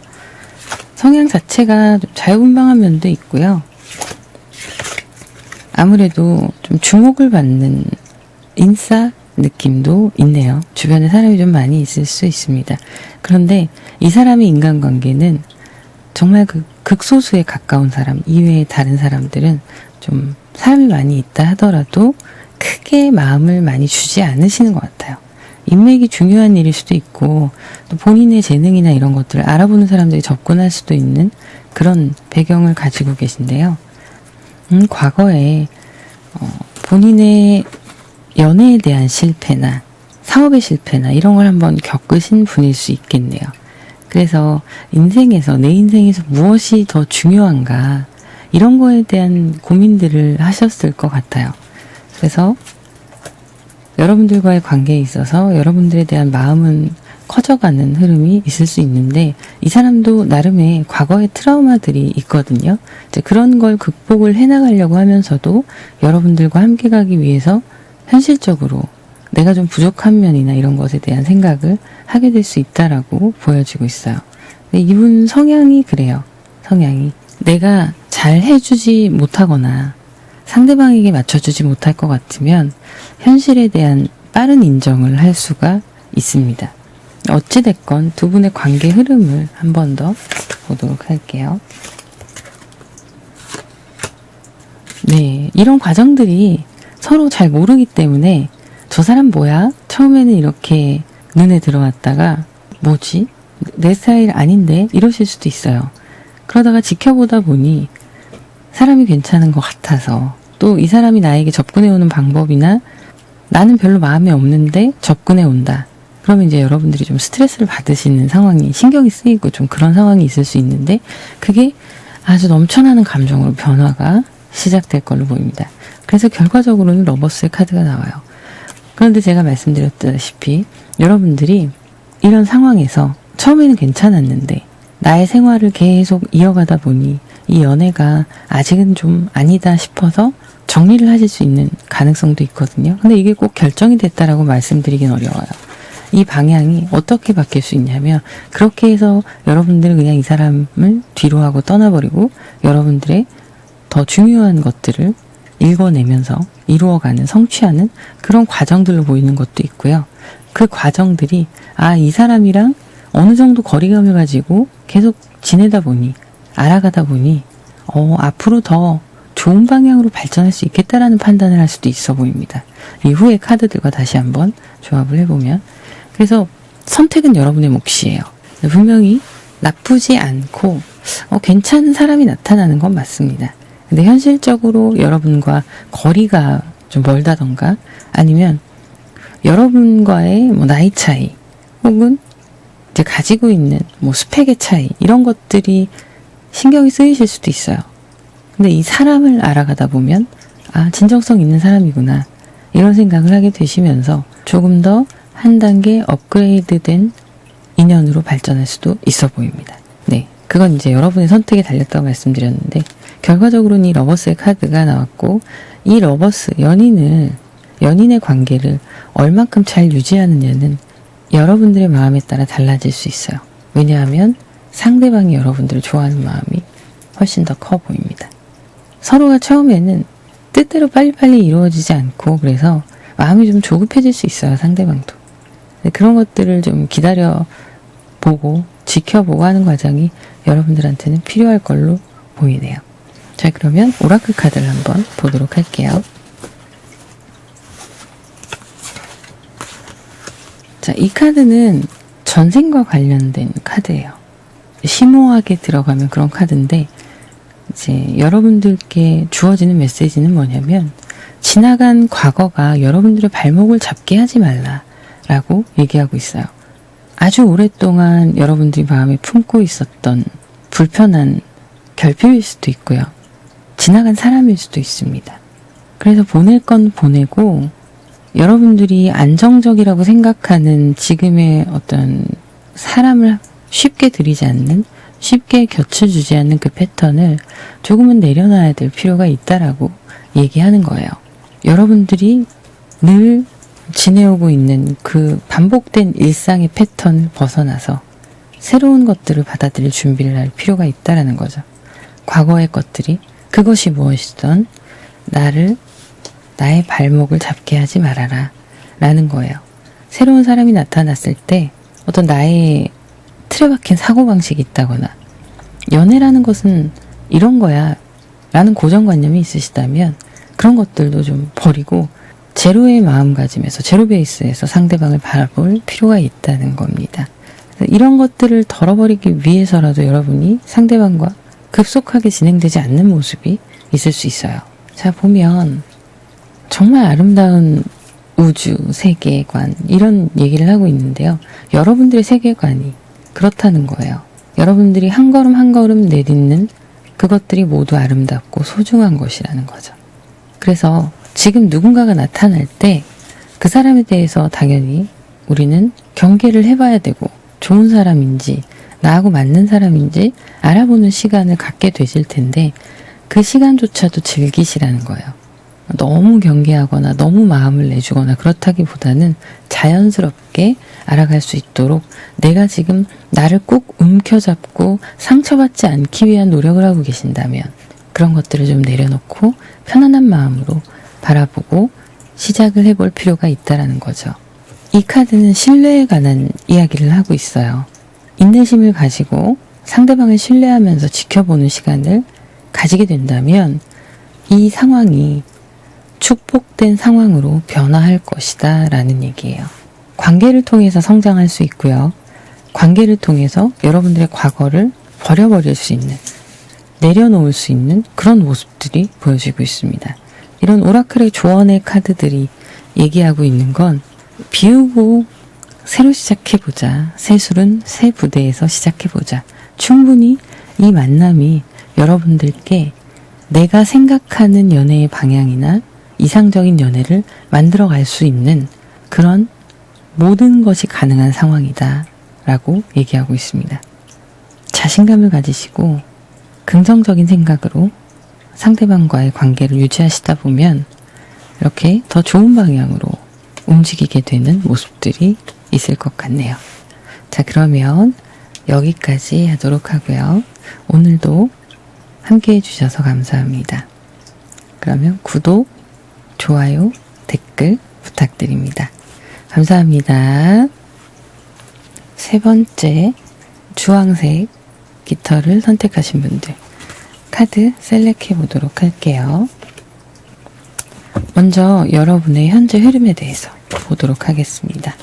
성향 자체가 좀 자유분방한 면도 있고요. 아무래도 좀 주목을 받는 인싸 느낌도 있네요. 주변에 사람이 좀 많이 있을 수 있습니다. 그런데 이 사람의 인간관계는 정말 그 극소수에 가까운 사람 이외의 다른 사람들은 좀 사람이 많이 있다 하더라도 크게 마음을 많이 주지 않으시는 것 같아요. 인맥이 중요한 일일 수도 있고 또 본인의 재능이나 이런 것들을 알아보는 사람들이 접근할 수도 있는 그런 배경을 가지고 계신데요. 과거에 본인의 연애에 대한 실패나 사업의 실패나 이런 걸 한번 겪으신 분일 수 있겠네요. 그래서 인생에서 내 인생에서 무엇이 더 중요한가 이런 거에 대한 고민들을 하셨을 것 같아요. 그래서 여러분들과의 관계에 있어서 여러분들에 대한 마음은 커져가는 흐름이 있을 수 있는데 이 사람도 나름의 과거의 트라우마들이 있거든요. 이제 그런 걸 극복을 해나가려고 하면서도 여러분들과 함께 가기 위해서 현실적으로 내가 좀 부족한 면이나 이런 것에 대한 생각을 하게 될 수 있다라고 보여지고 있어요. 근데 이분 성향이 그래요. 성향이 내가 잘 해주지 못하거나 상대방에게 맞춰주지 못할 것 같으면 현실에 대한 빠른 인정을 할 수가 있습니다. 어찌됐건 두 분의 관계 흐름을 한 번 더 보도록 할게요. 네, 이런 과정들이 서로 잘 모르기 때문에 저 사람 뭐야? 처음에는 이렇게 눈에 들어왔다가 뭐지? 내 스타일 아닌데? 이러실 수도 있어요. 그러다가 지켜보다 보니 사람이 괜찮은 것 같아서 또 이 사람이 나에게 접근해오는 방법이나 나는 별로 마음에 없는데 접근해온다. 그러면 이제 여러분들이 좀 스트레스를 받으시는 상황이 신경이 쓰이고 좀 그런 상황이 있을 수 있는데 그게 아주 넘쳐나는 감정으로 변화가 시작될 걸로 보입니다. 그래서 결과적으로는 러버스의 카드가 나와요. 그런데 제가 말씀드렸다시피 여러분들이 이런 상황에서 처음에는 괜찮았는데 나의 생활을 계속 이어가다 보니 이 연애가 아직은 좀 아니다 싶어서 정리를 하실 수 있는 가능성도 있거든요. 근데 이게 꼭 결정이 됐다라고 말씀드리긴 어려워요. 이 방향이 어떻게 바뀔 수 있냐면 그렇게 해서 여러분들은 그냥 이 사람을 뒤로 하고 떠나버리고 여러분들의 더 중요한 것들을 읽어내면서 이루어가는 성취하는 그런 과정들로 보이는 것도 있고요. 그 과정들이 이 사람이랑 어느 정도 거리감을 가지고 계속 지내다 보니 알아가다 보니 앞으로 더 좋은 방향으로 발전할 수 있겠다라는 판단을 할 수도 있어 보입니다. 이후의 카드들과 다시 한번 조합을 해보면 그래서 선택은 여러분의 몫이에요. 분명히 나쁘지 않고 괜찮은 사람이 나타나는 건 맞습니다. 근데 현실적으로 여러분과 거리가 좀 멀다던가 아니면 여러분과의 나이 차이 혹은 이제 가지고 있는 스펙의 차이 이런 것들이 신경이 쓰이실 수도 있어요. 근데 이 사람을 알아가다 보면 진정성 있는 사람이구나 이런 생각을 하게 되시면서 조금 더 한 단계 업그레이드된 인연으로 발전할 수도 있어 보입니다. 네, 그건 이제 여러분의 선택에 달렸다고 말씀드렸는데 결과적으로는 이 러버스의 카드가 나왔고 이 러버스 연인의 관계를 얼만큼 잘 유지하느냐는 여러분들의 마음에 따라 달라질 수 있어요. 왜냐하면 상대방이 여러분들을 좋아하는 마음이 훨씬 더 커 보입니다. 서로가 처음에는 뜻대로 빨리빨리 이루어지지 않고 그래서 마음이 좀 조급해질 수 있어요. 상대방도. 그런 것들을 좀 기다려보고 지켜보고 하는 과정이 여러분들한테는 필요할 걸로 보이네요. 자, 그러면 오라클 카드를 한번 보도록 할게요. 자, 이 카드는 전생과 관련된 카드예요. 심오하게 들어가면 그런 카드인데 이제 여러분들께 주어지는 메시지는 뭐냐면 지나간 과거가 여러분들의 발목을 잡게 하지 말라라고 얘기하고 있어요. 아주 오랫동안 여러분들이 마음에 품고 있었던 불편한 결핍일 수도 있고요. 지나간 사람일 수도 있습니다. 그래서 보낼 건 보내고 여러분들이 안정적이라고 생각하는 지금의 어떤 사람을 쉽게 들이지 않는 쉽게 곁을 주지 않는 그 패턴을 조금은 내려놔야 될 필요가 있다라고 얘기하는 거예요. 여러분들이 늘 지내오고 있는 그 반복된 일상의 패턴을 벗어나서 새로운 것들을 받아들일 준비를 할 필요가 있다라는 거죠. 과거의 것들이 그것이 무엇이든 나의 발목을 잡게 하지 말아라 라는 거예요. 새로운 사람이 나타났을 때 어떤 나의 틀에 박힌 사고방식이 있다거나 연애라는 것은 이런 거야 라는 고정관념이 있으시다면 그런 것들도 좀 버리고 제로의 마음가짐에서 제로 베이스에서 상대방을 바라볼 필요가 있다는 겁니다. 이런 것들을 덜어버리기 위해서라도 여러분이 상대방과 급속하게 진행되지 않는 모습이 있을 수 있어요. 자, 보면 정말 아름다운 우주, 세계관 이런 얘기를 하고 있는데요. 여러분들의 세계관이 그렇다는 거예요. 여러분들이 한 걸음 한 걸음 내딛는 그것들이 모두 아름답고 소중한 것이라는 거죠. 그래서 지금 누군가가 나타날 때 그 사람에 대해서 당연히 우리는 경계를 해봐야 되고 좋은 사람인지 나하고 맞는 사람인지 알아보는 시간을 갖게 되실 텐데 그 시간조차도 즐기시라는 거예요. 너무 경계하거나 너무 마음을 내주거나 그렇다기보다는 자연스럽게 알아갈 수 있도록 내가 지금 나를 꼭 움켜잡고 상처받지 않기 위한 노력을 하고 계신다면 그런 것들을 좀 내려놓고 편안한 마음으로 바라보고 시작을 해볼 필요가 있다라는 거죠. 이 카드는 신뢰에 관한 이야기를 하고 있어요. 인내심을 가지고 상대방을 신뢰하면서 지켜보는 시간을 가지게 된다면 이 상황이 축복된 상황으로 변화할 것이다 라는 얘기예요. 관계를 통해서 성장할 수 있고요. 관계를 통해서 여러분들의 과거를 버려버릴 수 있는, 내려놓을 수 있는 그런 모습들이 보여지고 있습니다. 이런 오라클의 조언의 카드들이 얘기하고 있는 건 비우고 새로 시작해보자. 새 술은 새 부대에서 시작해보자. 충분히 이 만남이 여러분들께 내가 생각하는 연애의 방향이나 이상적인 연애를 만들어갈 수 있는 그런 모든 것이 가능한 상황이다 라고 얘기하고 있습니다. 자신감을 가지시고 긍정적인 생각으로 상대방과의 관계를 유지하시다 보면 이렇게 더 좋은 방향으로 움직이게 되는 모습들이 있을 것 같네요. 자, 그러면 여기까지 하도록 하고요. 오늘도 함께 해주셔서 감사합니다. 그러면 구독, 좋아요, 댓글 부탁드립니다. 감사합니다. 세 번째, 주황색 깃털을 선택하신 분들 카드 셀렉해 보도록 할게요. 먼저 여러분의 현재 흐름에 대해서 보도록 하겠습니다.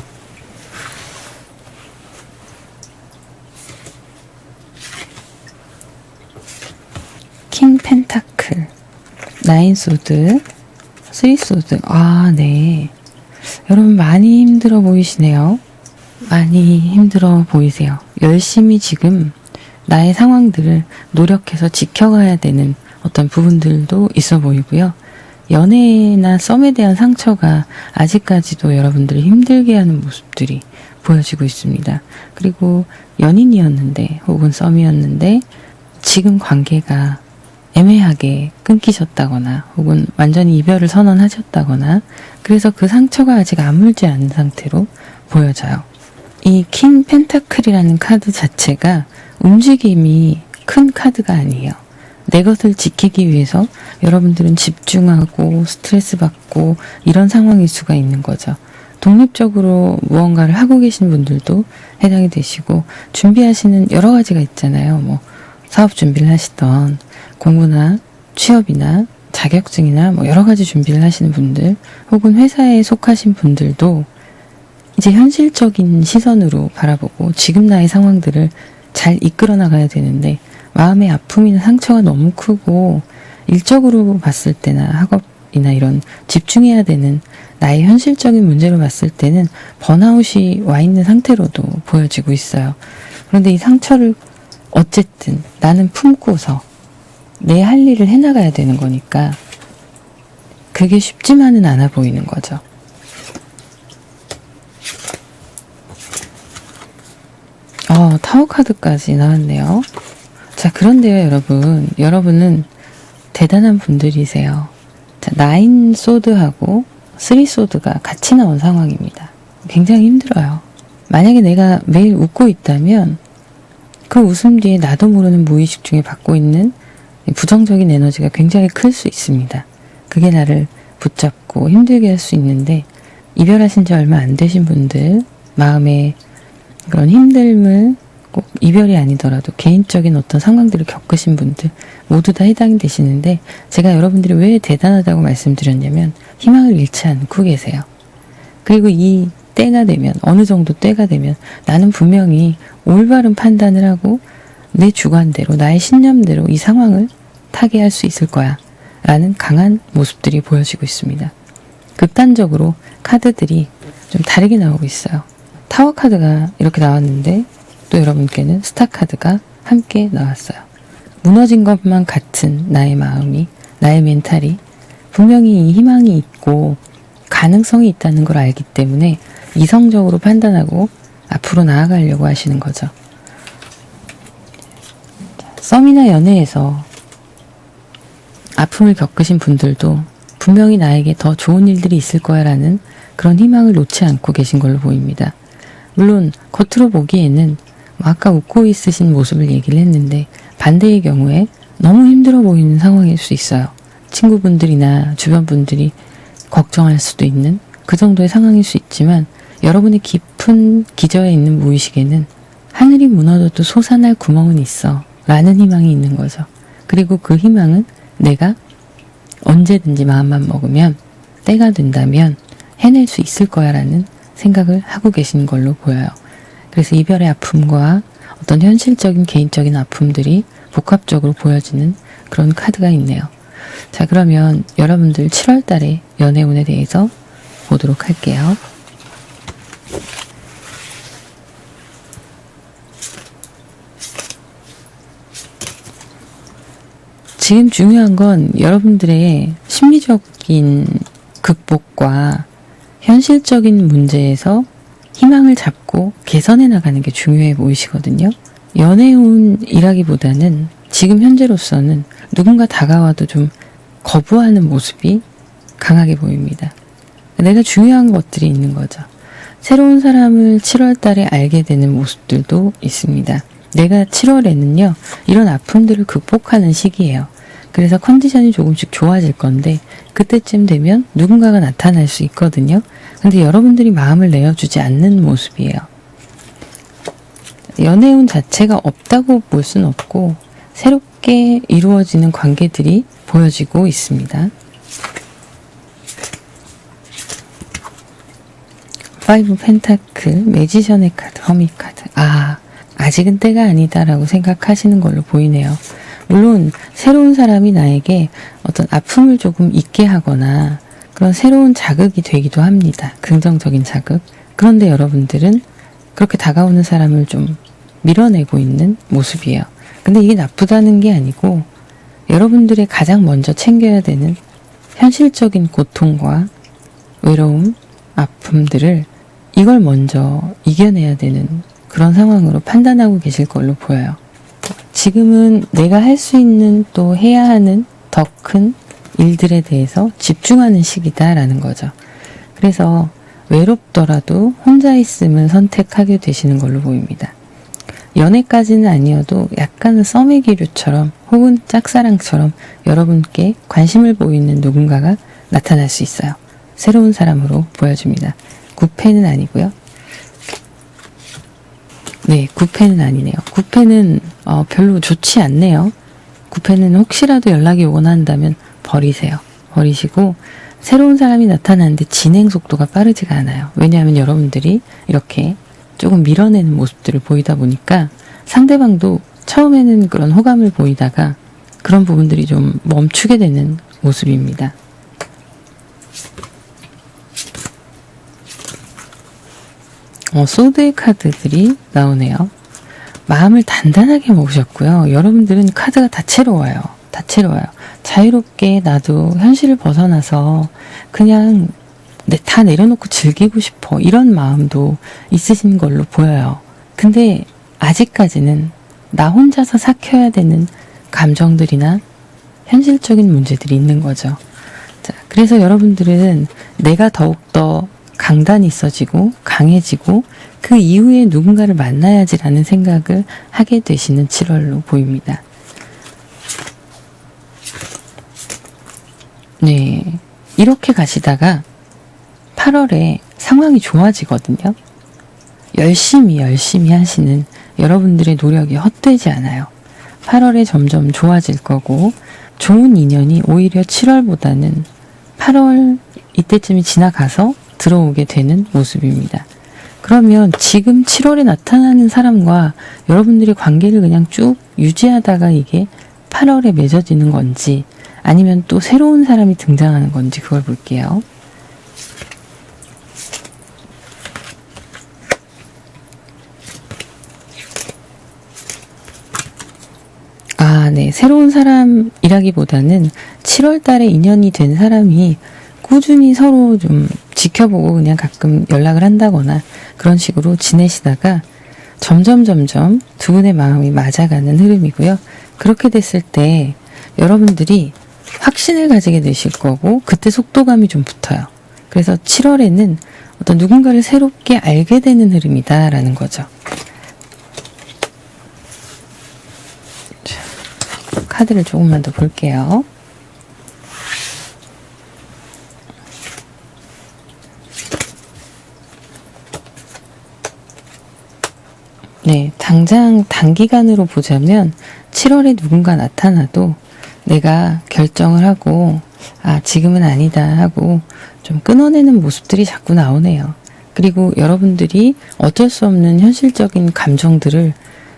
킹 펜타클, 나인 소드, 쓰리 소드. 아, 네. 여러분 많이 힘들어 보이시네요. 많이 힘들어 보이세요. 열심히 지금 나의 상황들을 노력해서 지켜가야 되는 어떤 부분들도 있어 보이고요. 연애나 썸에 대한 상처가 아직까지도 여러분들을 힘들게 하는 모습들이 보여지고 있습니다. 그리고 연인이었는데 혹은 썸이었는데 지금 관계가 애매하게 끊기셨다거나 혹은 완전히 이별을 선언하셨다거나 그래서 그 상처가 아직 아물지 않은 상태로 보여져요. 이 킹 펜타클이라는 카드 자체가 움직임이 큰 카드가 아니에요. 내 것을 지키기 위해서 여러분들은 집중하고 스트레스 받고 이런 상황일 수가 있는 거죠. 독립적으로 무언가를 하고 계신 분들도 해당이 되시고 준비하시는 여러 가지가 있잖아요. 뭐 사업 준비를 하시던 공부나 취업이나 자격증이나 뭐 여러 가지 준비를 하시는 분들 혹은 회사에 속하신 분들도 이제 현실적인 시선으로 바라보고 지금 나의 상황들을 잘 이끌어 나가야 되는데 마음의 아픔이나 상처가 너무 크고 일적으로 봤을 때나 학업이나 이런 집중해야 되는 나의 현실적인 문제로 봤을 때는 번아웃이 와 있는 상태로도 보여지고 있어요. 그런데 이 상처를 어쨌든 나는 품고서 내 할 일을 해나가야 되는 거니까 그게 쉽지만은 않아 보이는 거죠. 타워 카드까지 나왔네요. 자, 그런데요, 여러분. 여러분은 대단한 분들이세요. 자, 나인 소드하고 쓰리 소드가 같이 나온 상황입니다. 굉장히 힘들어요. 만약에 내가 매일 웃고 있다면 그 웃음 뒤에 나도 모르는 무의식 중에 받고 있는 부정적인 에너지가 굉장히 클 수 있습니다. 그게 나를 붙잡고 힘들게 할 수 있는데 이별하신 지 얼마 안 되신 분들, 마음에 그런 힘듦을 꼭 이별이 아니더라도 개인적인 어떤 상황들을 겪으신 분들 모두 다 해당이 되시는데 제가 여러분들이 왜 대단하다고 말씀드렸냐면 희망을 잃지 않고 계세요. 그리고 이 때가 되면 어느 정도 때가 되면 나는 분명히 올바른 판단을 하고 내 주관대로 나의 신념대로 이 상황을 타개할 수 있을 거야 라는 강한 모습들이 보여지고 있습니다. 극단적으로 카드들이 좀 다르게 나오고 있어요. 타워 카드가 이렇게 나왔는데 또 여러분께는 스타 카드가 함께 나왔어요. 무너진 것만 같은 나의 마음이, 나의 멘탈이 분명히 이 희망이 있고 가능성이 있다는 걸 알기 때문에 이성적으로 판단하고 앞으로 나아가려고 하시는 거죠. 썸이나 연애에서 아픔을 겪으신 분들도 분명히 나에게 더 좋은 일들이 있을 거야 라는 그런 희망을 놓지 않고 계신 걸로 보입니다. 물론 겉으로 보기에는 아까 웃고 있으신 모습을 얘기를 했는데 반대의 경우에 너무 힘들어 보이는 상황일 수 있어요. 친구분들이나 주변 분들이 걱정할 수도 있는 그 정도의 상황일 수 있지만 여러분의 깊은 기저에 있는 무의식에는 하늘이 무너져도 솟아날 구멍은 있어 라는 희망이 있는 거죠. 그리고 그 희망은 내가 언제든지 마음만 먹으면 때가 된다면 해낼 수 있을 거야 라는 생각을 하고 계신 걸로 보여요. 그래서 이별의 아픔과 어떤 현실적인 개인적인 아픔들이 복합적으로 보여지는 그런 카드가 있네요. 자, 그러면 여러분들 7월 달에 연애운에 대해서 보도록 할게요. 지금 중요한 건 여러분들의 심리적인 극복과 현실적인 문제에서 희망을 잡고 개선해 나가는 게 중요해 보이시거든요. 연애운이라기보다는 지금 현재로서는 누군가 다가와도 좀 거부하는 모습이 강하게 보입니다. 내가 중요한 것들이 있는 거죠. 새로운 사람을 7월 달에 알게 되는 모습들도 있습니다. 내가 7월에는요, 이런 아픔들을 극복하는 시기예요. 그래서 컨디션이 조금씩 좋아질 건데 그때쯤 되면 누군가가 나타날 수 있거든요. 근데 여러분들이 마음을 내어주지 않는 모습이에요. 연애운 자체가 없다고 볼 수는 없고 새롭게 이루어지는 관계들이 보여지고 있습니다. 5 펜타클, 매지션의 카드, 허미 카드. 아직은 때가 아니다라고 생각하시는 걸로 보이네요. 물론 새로운 사람이 나에게 어떤 아픔을 조금 잊게 하거나 그런 새로운 자극이 되기도 합니다. 긍정적인 자극. 그런데 여러분들은 그렇게 다가오는 사람을 좀 밀어내고 있는 모습이에요. 근데 이게 나쁘다는 게 아니고 여러분들의 가장 먼저 챙겨야 되는 현실적인 고통과 외로움, 아픔들을 이걸 먼저 이겨내야 되는 그런 상황으로 판단하고 계실 걸로 보여요. 지금은 내가 할 수 있는 또 해야 하는 더 큰 일들에 대해서 집중하는 시기다라는 거죠. 그래서 외롭더라도 혼자 있음을 선택하게 되시는 걸로 보입니다. 연애까지는 아니어도 약간은 썸의 기류처럼 혹은 짝사랑처럼 여러분께 관심을 보이는 누군가가 나타날 수 있어요. 새로운 사람으로 보여줍니다. 9패는 아니고요. 네, 9패는 아니네요. 9패는 별로 좋지 않네요. 9패는 혹시라도 연락이 오거나 한다면 버리세요. 버리시고 새로운 사람이 나타나는데 진행 속도가 빠르지가 않아요. 왜냐하면 여러분들이 이렇게 조금 밀어내는 모습들을 보이다 보니까 상대방도 처음에는 그런 호감을 보이다가 그런 부분들이 좀 멈추게 되는 모습입니다. 소드의 카드들이 나오네요. 마음을 단단하게 먹으셨고요. 여러분들은 카드가 다채로워요. 다채로워요. 자유롭게 나도 현실을 벗어나서 그냥 다 내려놓고 즐기고 싶어. 이런 마음도 있으신 걸로 보여요. 근데 아직까지는 나 혼자서 삭혀야 되는 감정들이나 현실적인 문제들이 있는 거죠. 자, 그래서 여러분들은 내가 더욱더 강단이 있어지고 강해지고 그 이후에 누군가를 만나야지라는 생각을 하게 되시는 7월로 보입니다. 네, 이렇게 가시다가 8월에 상황이 좋아지거든요. 열심히 하시는 여러분들의 노력이 헛되지 않아요. 8월에 점점 좋아질 거고 좋은 인연이 오히려 7월보다는 8월 이때쯤이 지나가서 들어오게 되는 모습입니다. 그러면 지금 7월에 나타나는 사람과 여러분들의 관계를 그냥 쭉 유지하다가 이게 8월에 맺어지는 건지 아니면 또 새로운 사람이 등장하는 건지 그걸 볼게요. 네. 새로운 사람이라기보다는 7월 달에 인연이 된 사람이 꾸준히 서로 좀 지켜보고 그냥 가끔 연락을 한다거나 그런 식으로 지내시다가 점점 두 분의 마음이 맞아가는 흐름이고요. 그렇게 됐을 때 여러분들이 확신을 가지게 되실 거고 그때 속도감이 좀 붙어요. 그래서 7월에는 어떤 누군가를 새롭게 알게 되는 흐름이다라는 거죠. 자, 카드를 조금만 더 볼게요. 네, 당장 단기간으로 보자면 7월에 누군가 나타나도 내가 결정을 하고 지금은 아니다 하고 좀 끊어내는 모습들이 자꾸 나오네요. 그리고 여러분들이 어쩔 수 없는 현실적인 감정들을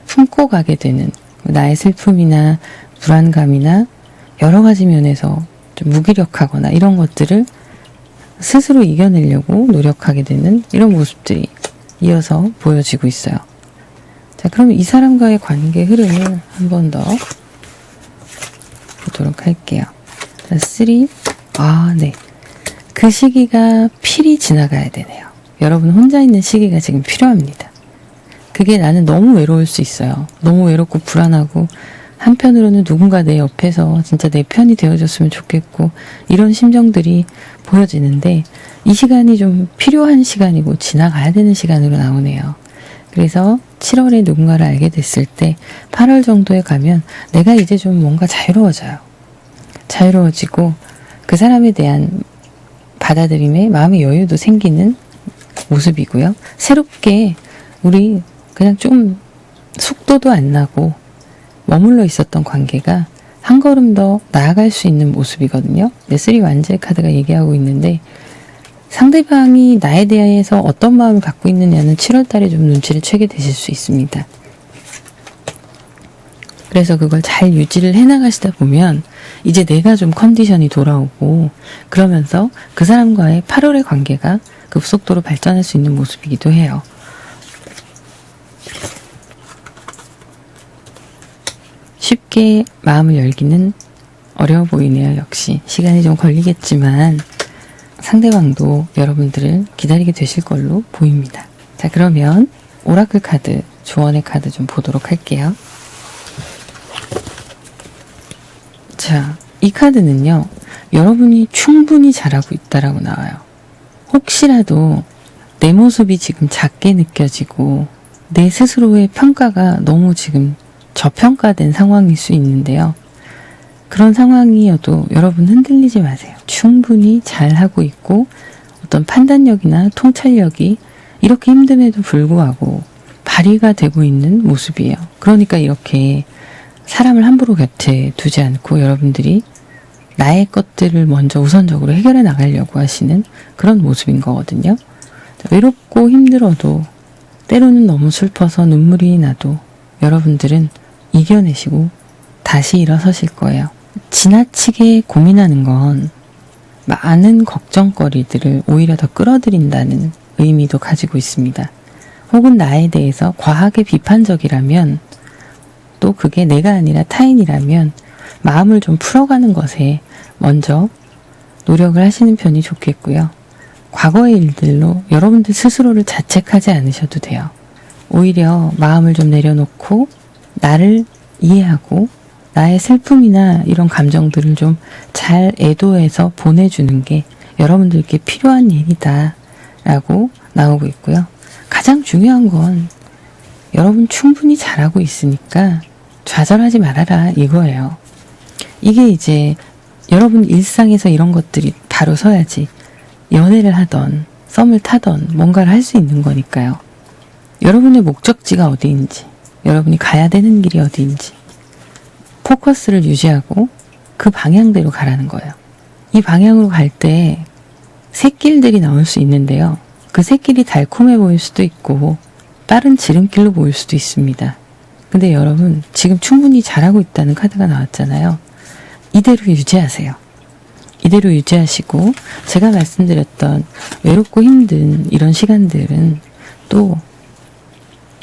품고 가게 되는 나의 슬픔이나 불안감이나 여러 가지 면에서 좀 무기력하거나 이런 것들을 스스로 이겨내려고 노력하게 되는 이런 모습들이 이어서 보여지고 있어요. 자, 그럼 이 사람과의 관계 흐름을 한 번 더 보도록 할게요. 자, 3. 네. 그 시기가 필히 지나가야 되네요. 여러분 혼자 있는 시기가 지금 필요합니다. 그게 나는 너무 외로울 수 있어요. 너무 외롭고 불안하고 한편으로는 누군가 내 옆에서 진짜 내 편이 되어줬으면 좋겠고 이런 심정들이 보여지는데 이 시간이 좀 필요한 시간이고 지나가야 되는 시간으로 나오네요. 그래서 7월에 누군가를 알게 됐을 때 8월 정도에 가면 내가 이제 좀 뭔가 자유로워져요. 자유로워지고 그 사람에 대한 받아들임에 마음의 여유도 생기는 모습이고요. 새롭게 우리 그냥 좀 속도도 안 나고 머물러 있었던 관계가 한 걸음 더 나아갈 수 있는 모습이거든요. 네, 3 완제 카드가 얘기하고 있는데 상대방이 나에 대해서 어떤 마음을 갖고 있느냐는 7월 달에 좀 눈치를 채게 되실 수 있습니다. 그래서 그걸 잘 유지를 해나가시다 보면 이제 내가 좀 컨디션이 돌아오고 그러면서 그 사람과의 8월의 관계가 급속도로 발전할 수 있는 모습이기도 해요. 쉽게 마음을 열기는 어려워 보이네요. 역시 시간이 좀 걸리겠지만 상대방도 여러분들을 기다리게 되실 걸로 보입니다. 자, 그러면 오라클 카드, 조언의 카드 좀 보도록 할게요. 자, 이 카드는요. 여러분이 충분히 잘하고 있다라고 나와요. 혹시라도 내 모습이 지금 작게 느껴지고 내 스스로의 평가가 너무 지금 저평가된 상황일 수 있는데요. 그런 상황이어도 여러분 흔들리지 마세요. 충분히 잘하고 있고 어떤 판단력이나 통찰력이 이렇게 힘듦에도 불구하고 발휘가 되고 있는 모습이에요. 그러니까 이렇게 사람을 함부로 곁에 두지 않고 여러분들이 나의 것들을 먼저 우선적으로 해결해 나가려고 하시는 그런 모습인 거거든요. 외롭고 힘들어도 때로는 너무 슬퍼서 눈물이 나도 여러분들은 이겨내시고 다시 일어서실 거예요. 지나치게 고민하는 건 많은 걱정거리들을 오히려 더 끌어들인다는 의미도 가지고 있습니다. 혹은 나에 대해서 과하게 비판적이라면 또 그게 내가 아니라 타인이라면 마음을 좀 풀어가는 것에 먼저 노력을 하시는 편이 좋겠고요. 과거의 일들로 여러분들 스스로를 자책하지 않으셔도 돼요. 오히려 마음을 좀 내려놓고 나를 이해하고 나의 슬픔이나 이런 감정들을 좀 잘 애도해서 보내주는 게 여러분들께 필요한 일이다 라고 나오고 있고요. 가장 중요한 건 여러분 충분히 잘하고 있으니까 좌절하지 말아라 이거예요. 이게 이제 여러분 일상에서 이런 것들이 바로 서야지 연애를 하던 썸을 타던 뭔가를 할 수 있는 거니까요. 여러분의 목적지가 어디인지 여러분이 가야 되는 길이 어디인지 포커스를 유지하고 그 방향대로 가라는 거예요. 이 방향으로 갈 때 샛길들이 나올 수 있는데요. 그 샛길이 달콤해 보일 수도 있고 빠른 지름길로 보일 수도 있습니다. 근데 여러분 지금 충분히 잘하고 있다는 카드가 나왔잖아요. 이대로 유지하세요. 이대로 유지하시고 제가 말씀드렸던 외롭고 힘든 이런 시간들은 또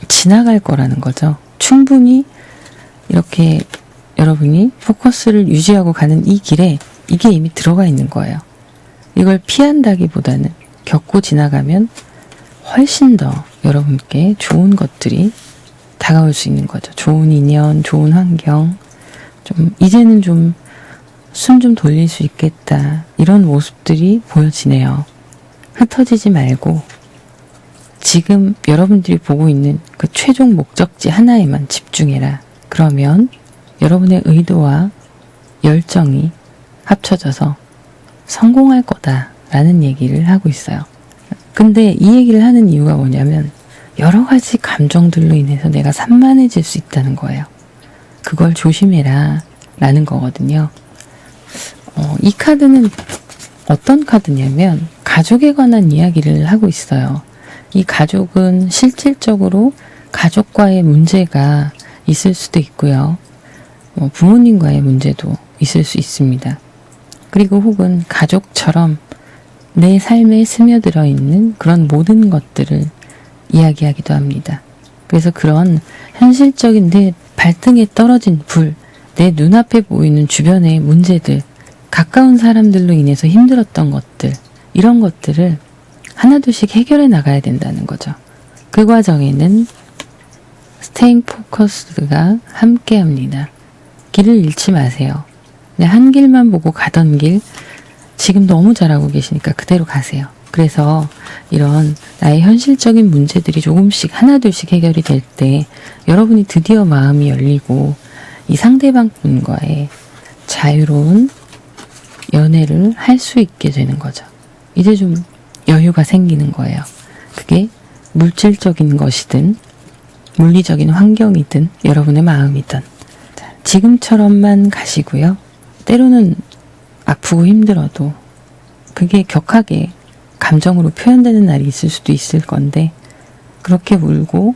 지나갈 거라는 거죠. 충분히 이렇게 여러분이 포커스를 유지하고 가는 이 길에 이게 이미 들어가 있는 거예요. 이걸 피한다기보다는 겪고 지나가면 훨씬 더 여러분께 좋은 것들이 다가올 수 있는 거죠. 좋은 인연, 좋은 환경, 이제는 숨 좀 돌릴 수 있겠다. 이런 모습들이 보여지네요. 흩어지지 말고 지금 여러분들이 보고 있는 그 최종 목적지 하나에만 집중해라. 그러면 여러분의 의도와 열정이 합쳐져서 성공할 거다라는 얘기를 하고 있어요. 근데 이 얘기를 하는 이유가 뭐냐면 여러 가지 감정들로 인해서 내가 산만해질 수 있다는 거예요. 그걸 조심해라 라는 거거든요. 이 카드는 어떤 카드냐면 가족에 관한 이야기를 하고 있어요. 이 가족은 실질적으로 가족과의 문제가 있을 수도 있고요. 부모님과의 문제도 있을 수 있습니다. 그리고 혹은 가족처럼 내 삶에 스며들어 있는 그런 모든 것들을 이야기하기도 합니다. 그래서 그런 현실적인 내 발등에 떨어진 불, 내 눈앞에 보이는 주변의 문제들, 가까운 사람들로 인해서 힘들었던 것들, 이런 것들을 하나둘씩 해결해 나가야 된다는 거죠. 그 과정에는 스테잉 포커스가 함께 합니다. 길을 잃지 마세요. 한 길만 보고 가던 길, 지금 너무 잘하고 계시니까 그대로 가세요. 그래서 이런 나의 현실적인 문제들이 조금씩 하나둘씩 해결이 될 때 여러분이 드디어 마음이 열리고 이 상대방 분과의 자유로운 연애를 할 수 있게 되는 거죠. 이제 좀 여유가 생기는 거예요. 그게 물질적인 것이든 물리적인 환경이든 여러분의 마음이든 지금처럼만 가시고요. 때로는 아프고 힘들어도 그게 격하게 감정으로 표현되는 날이 있을 수도 있을 건데 그렇게 울고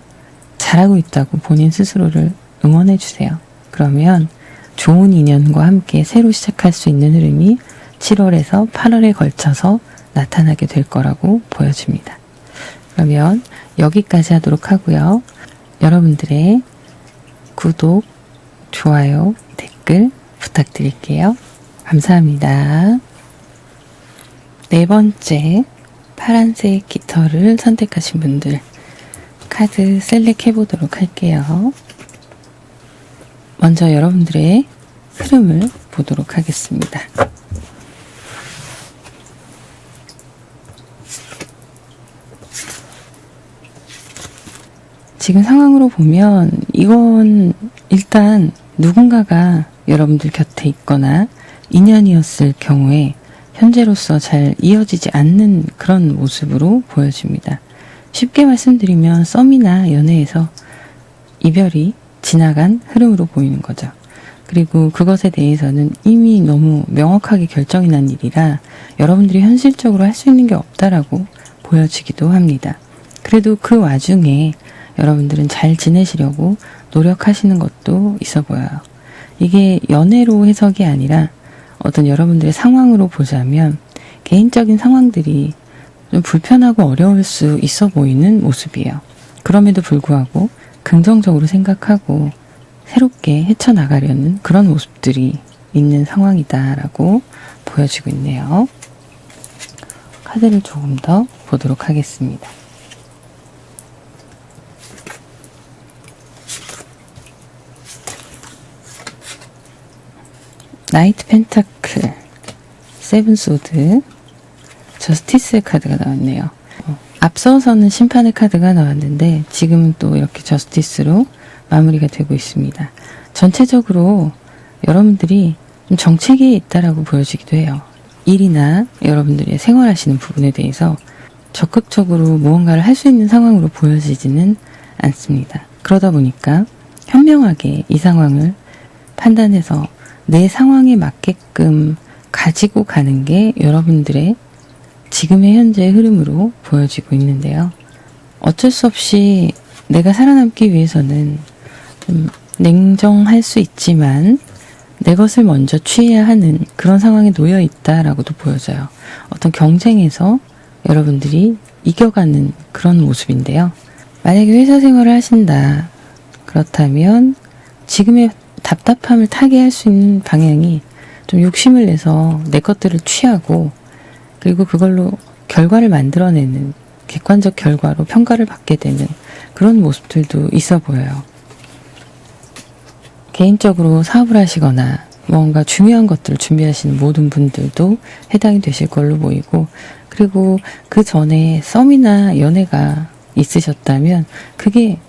잘하고 있다고 본인 스스로를 응원해 주세요. 그러면 좋은 인연과 함께 새로 시작할 수 있는 흐름이 7월에서 8월에 걸쳐서 나타나게 될 거라고 보여집니다. 그러면 여기까지 하도록 하고요. 여러분들의 구독, 좋아요, 댓글 부탁드릴게요. 감사합니다. 네 번째 파란색 깃털을 선택하신 분들 카드 셀렉 해보도록 할게요. 먼저 여러분들의 흐름을 보도록 하겠습니다. 지금 상황으로 보면 이건 일단 누군가가 여러분들 곁에 있거나 인연이었을 경우에 현재로서 잘 이어지지 않는 그런 모습으로 보여집니다. 쉽게 말씀드리면 썸이나 연애에서 이별이 지나간 흐름으로 보이는 거죠. 그리고 그것에 대해서는 이미 너무 명확하게 결정이 난 일이라 여러분들이 현실적으로 할 수 있는 게 없다라고 보여지기도 합니다. 그래도 그 와중에 여러분들은 잘 지내시려고 노력하시는 것도 있어 보여요. 이게 연애로 해석이 아니라 어떤 여러분들의 상황으로 보자면 개인적인 상황들이 좀 불편하고 어려울 수 있어 보이는 모습이에요. 그럼에도 불구하고 긍정적으로 생각하고 새롭게 헤쳐나가려는 그런 모습들이 있는 상황이다라고 보여지고 있네요. 카드를 조금 더 보도록 하겠습니다. 나이트 펜타클, 세븐 소드, 저스티스의 카드가 나왔네요. 앞서서는 심판의 카드가 나왔는데 지금은 또 이렇게 저스티스로 마무리가 되고 있습니다. 전체적으로 여러분들이 좀 정체기에 있다라고 보여지기도 해요. 일이나 여러분들이 생활하시는 부분에 대해서 적극적으로 무언가를 할 수 있는 상황으로 보여지지는 않습니다. 그러다 보니까 현명하게 이 상황을 판단해서 내 상황에 맞게끔 가지고 가는 게 여러분들의 지금의 현재의 흐름으로 보여지고 있는데요. 어쩔 수 없이 내가 살아남기 위해서는 좀 냉정할 수 있지만 내 것을 먼저 취해야 하는 그런 상황에 놓여 있다라고도 보여져요. 어떤 경쟁에서 여러분들이 이겨가는 그런 모습인데요. 만약에 회사 생활을 하신다. 그렇다면 지금의 답답함을 타게 할 수 있는 방향이 좀 욕심을 내서 내 것들을 취하고 그리고 그걸로 결과를 만들어내는, 객관적 결과로 평가를 받게 되는 그런 모습들도 있어 보여요. 개인적으로 사업을 하시거나 뭔가 중요한 것들을 준비하시는 모든 분들도 해당이 되실 걸로 보이고, 그리고 그 전에 썸이나 연애가 있으셨다면 그게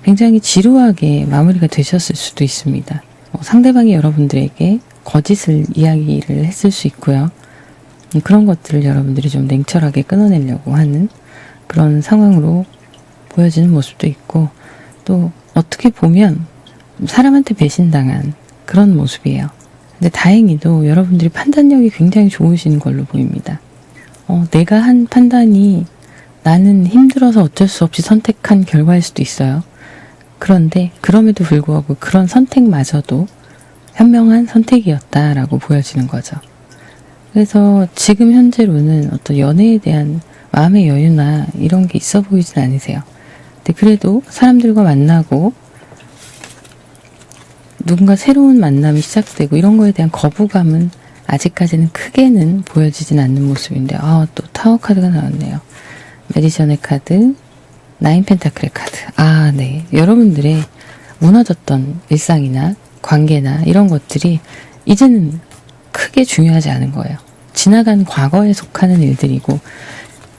굉장히 지루하게 마무리가 되셨을 수도 있습니다. 상대방이 여러분들에게 거짓을 이야기를 했을 수 있고요. 그런 것들을 여러분들이 좀 냉철하게 끊어내려고 하는 그런 상황으로 보여지는 모습도 있고, 또 어떻게 보면 사람한테 배신당한 그런 모습이에요. 근데 다행히도 여러분들이 판단력이 굉장히 좋으신 걸로 보입니다. 내가 한 판단이 나는 힘들어서 어쩔 수 없이 선택한 결과일 수도 있어요. 그런데 그럼에도 불구하고 그런 선택마저도 현명한 선택이었다라고 보여지는 거죠. 그래서 지금 현재로는 어떤 연애에 대한 마음의 여유나 이런 게 있어 보이진 않으세요. 근데 그래도 사람들과 만나고 누군가 새로운 만남이 시작되고 이런 거에 대한 거부감은 아직까지는 크게는 보여지진 않는 모습인데, 또 타워 카드가 나왔네요. 메디션의 카드, 나인 펜타클의 카드. 네. 여러분들의 무너졌던 일상이나 관계나 이런 것들이 이제는 크게 중요하지 않은 거예요. 지나간 과거에 속하는 일들이고,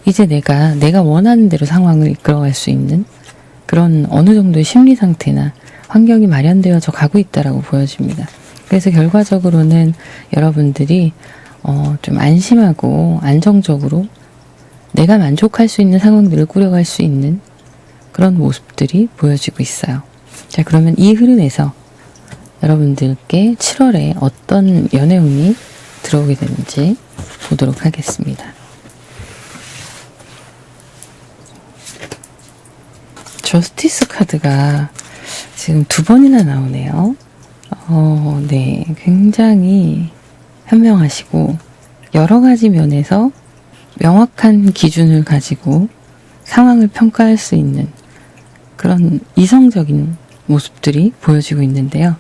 이제 내가 원하는 대로 상황을 이끌어갈 수 있는 그런 어느 정도의 심리 상태나 환경이 마련되어져 가고 있다라고 보여집니다. 그래서 결과적으로는 여러분들이 좀 안심하고 안정적으로 내가 만족할 수 있는 상황들을 꾸려갈 수 있는 그런 모습들이 보여지고 있어요. 자, 그러면 이 흐름에서 여러분들께 7월에 어떤 연애운이 들어오게 되는지 보도록 하겠습니다. 저스티스 카드가 지금 2번이나 나오네요. 네. 굉장히 현명하시고 여러 가지 면에서 명확한 기준을 가지고 상황을 평가할 수 있는 그런 이성적인 모습들이 보여지고 있는데요.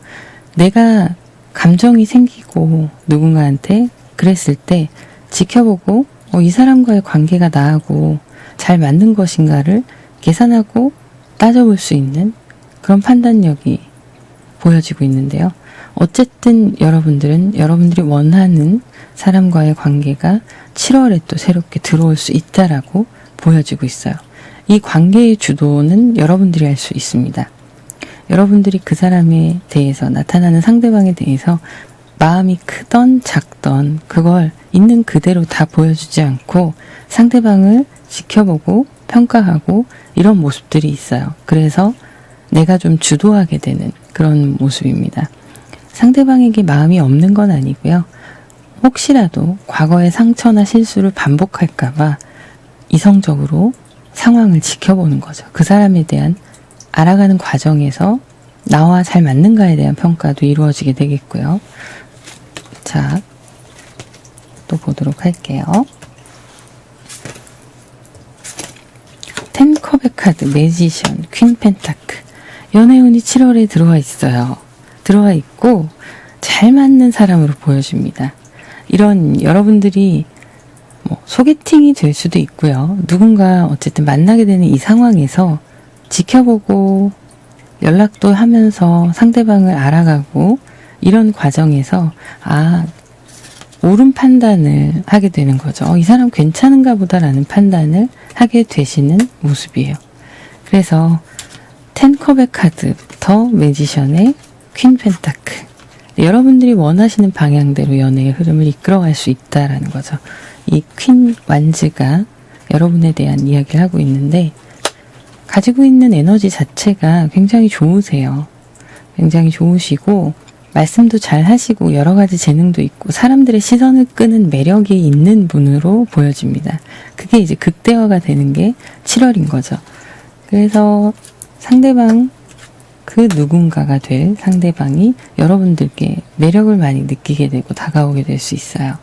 내가 감정이 생기고 누군가한테 그랬을 때 지켜보고 이 사람과의 관계가 나하고 잘 맞는 것인가를 계산하고 따져볼 수 있는 그런 판단력이 보여지고 있는데요. 어쨌든 여러분들은 여러분들이 원하는 사람과의 관계가 7월에 또 새롭게 들어올 수 있다라고 보여지고 있어요. 이 관계의 주도는 여러분들이 할 수 있습니다. 여러분들이 그 사람에 대해서, 나타나는 상대방에 대해서 마음이 크던 작던 그걸 있는 그대로 다 보여주지 않고 상대방을 지켜보고 평가하고 이런 모습들이 있어요. 그래서 내가 좀 주도하게 되는 그런 모습입니다. 상대방에게 마음이 없는 건 아니고요. 혹시라도 과거의 상처나 실수를 반복할까봐 이성적으로 상황을 지켜보는 거죠. 그 사람에 대한 알아가는 과정에서 나와 잘 맞는가에 대한 평가도 이루어지게 되겠고요. 자, 또 보도록 할게요. 10컵의 카드, 매지션, 퀸 펜타클. 연애운이 7월에 들어와 있어요. 들어와 있고 잘 맞는 사람으로 보여집니다. 이런 여러분들이 소개팅이 될 수도 있고요. 누군가 어쨌든 만나게 되는 이 상황에서 지켜보고 연락도 하면서 상대방을 알아가고 이런 과정에서 옳은 판단을 하게 되는 거죠. 이 사람 괜찮은가 보다라는 판단을 하게 되시는 모습이에요. 그래서 10컵의 카드부터 매지션의 퀸 펜타클. 여러분들이 원하시는 방향대로 연애의 흐름을 이끌어갈 수 있다라는 거죠. 이 퀸 완즈가 여러분에 대한 이야기를 하고 있는데, 가지고 있는 에너지 자체가 굉장히 좋으세요. 굉장히 좋으시고 말씀도 잘 하시고 여러 가지 재능도 있고 사람들의 시선을 끄는 매력이 있는 분으로 보여집니다. 그게 이제 극대화가 되는 게 7월인 거죠. 그래서 상대방, 그 누군가가 될 상대방이 여러분들께 매력을 많이 느끼게 되고 다가오게 될 수 있어요.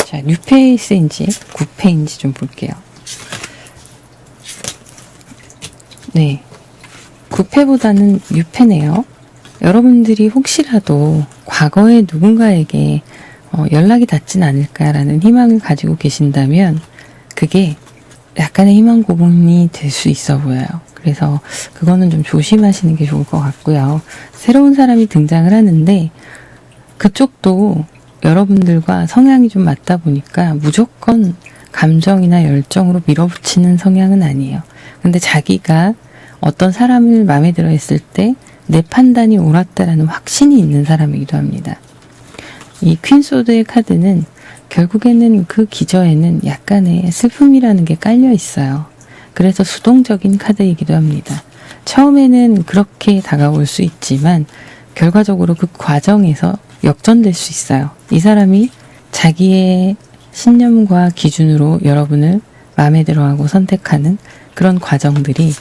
자, 뉴페이스인지 9페인지 좀 볼게요. 네, 9패보다는 6패네요. 여러분들이 혹시라도 과거에 누군가에게 연락이 닿진 않을까라는 희망을 가지고 계신다면 그게 약간의 희망 고문이 될 수 있어 보여요. 그래서 그거는 좀 조심하시는 게 좋을 것 같고요. 새로운 사람이 등장을 하는데 그쪽도 여러분들과 성향이 좀 맞다 보니까 무조건 감정이나 열정으로 밀어붙이는 성향은 아니에요. 근데 자기가 어떤 사람을 마음에 들어 했을 때 내 판단이 옳았다라는 확신이 있는 사람이기도 합니다. 이 퀸소드의 카드는 결국에는 그 기저에는 약간의 슬픔이라는 게 깔려 있어요. 그래서 수동적인 카드이기도 합니다. 처음에는 그렇게 다가올 수 있지만 결과적으로 그 과정에서 역전될 수 있어요. 이 사람이 자기의 신념과 기준으로 여러분을 마음에 들어하고 선택하는 그런 과정들이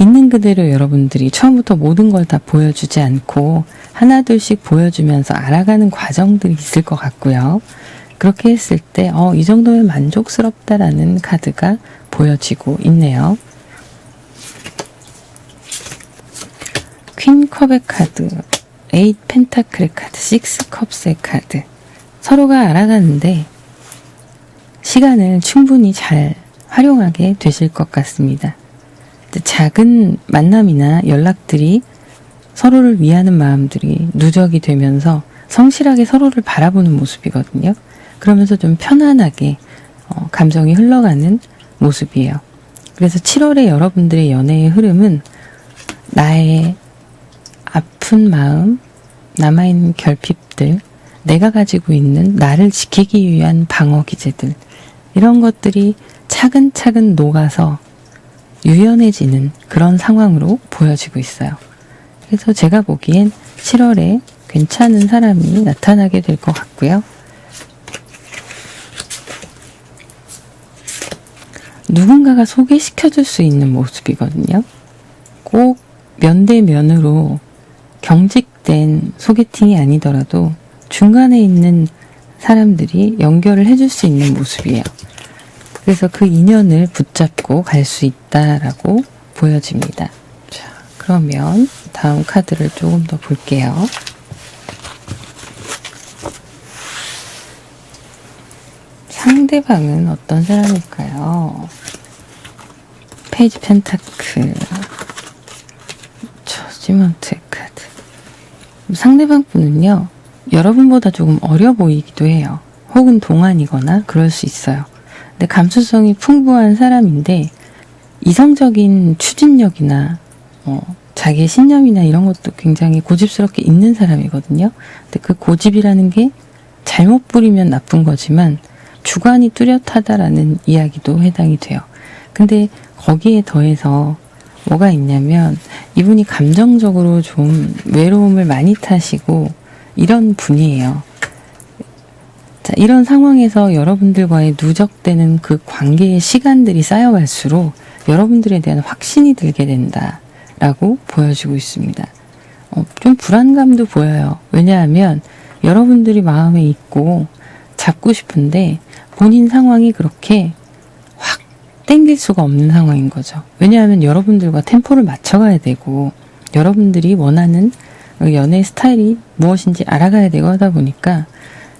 있는 그대로 여러분들이 처음부터 모든 걸 다 보여주지 않고 하나둘씩 보여주면서 알아가는 과정들이 있을 것 같고요. 그렇게 했을 때 이 정도면 만족스럽다라는 카드가 보여지고 있네요. 퀸 컵의 카드, 8 펜타클의 카드, 6 컵스의 카드. 서로가 알아가는데 시간을 충분히 잘 활용하게 되실 것 같습니다. 작은 만남이나 연락들이 서로를 위하는 마음들이 누적이 되면서 성실하게 서로를 바라보는 모습이거든요. 그러면서 좀 편안하게 감정이 흘러가는 모습이에요. 그래서 7월에 여러분들의 연애의 흐름은 나의 아픈 마음, 남아있는 결핍들, 내가 가지고 있는 나를 지키기 위한 방어 기제들, 이런 것들이 차근차근 녹아서 유연해지는 그런 상황으로 보여지고 있어요. 그래서 제가 보기엔 7월에 괜찮은 사람이 나타나게 될 것 같고요. 누군가가 소개시켜줄 수 있는 모습이거든요. 꼭 면대면으로 경직된 소개팅이 아니더라도 중간에 있는 사람들이 연결을 해줄 수 있는 모습이에요. 그래서 그 인연을 붙잡고 갈 수 있다라고 보여집니다. 자, 그러면 다음 카드를 조금 더 볼게요. 상대방은 어떤 사람일까요? 페이지 펜타클, 저지먼트의 카드. 상대방 분은요, 여러분보다 조금 어려 보이기도 해요. 혹은 동안이거나 그럴 수 있어요. 근데 감수성이 풍부한 사람인데 이성적인 추진력이나 자기의 신념이나 이런 것도 굉장히 고집스럽게 있는 사람이거든요. 근데 그 고집이라는 게 잘못 부리면 나쁜 거지만 주관이 뚜렷하다라는 이야기도 해당이 돼요. 근데 거기에 더해서 뭐가 있냐면 이분이 감정적으로 좀 외로움을 많이 타시고 이런 분이에요. 자, 이런 상황에서 여러분들과의 누적되는 그 관계의 시간들이 쌓여갈수록 여러분들에 대한 확신이 들게 된다라고 보여지고 있습니다. 좀 불안감도 보여요. 왜냐하면 여러분들이 마음에 있고 잡고 싶은데 본인 상황이 그렇게 확 땡길 수가 없는 상황인 거죠. 왜냐하면 여러분들과 템포를 맞춰가야 되고 여러분들이 원하는 연애 스타일이 무엇인지 알아가야 되고 하다 보니까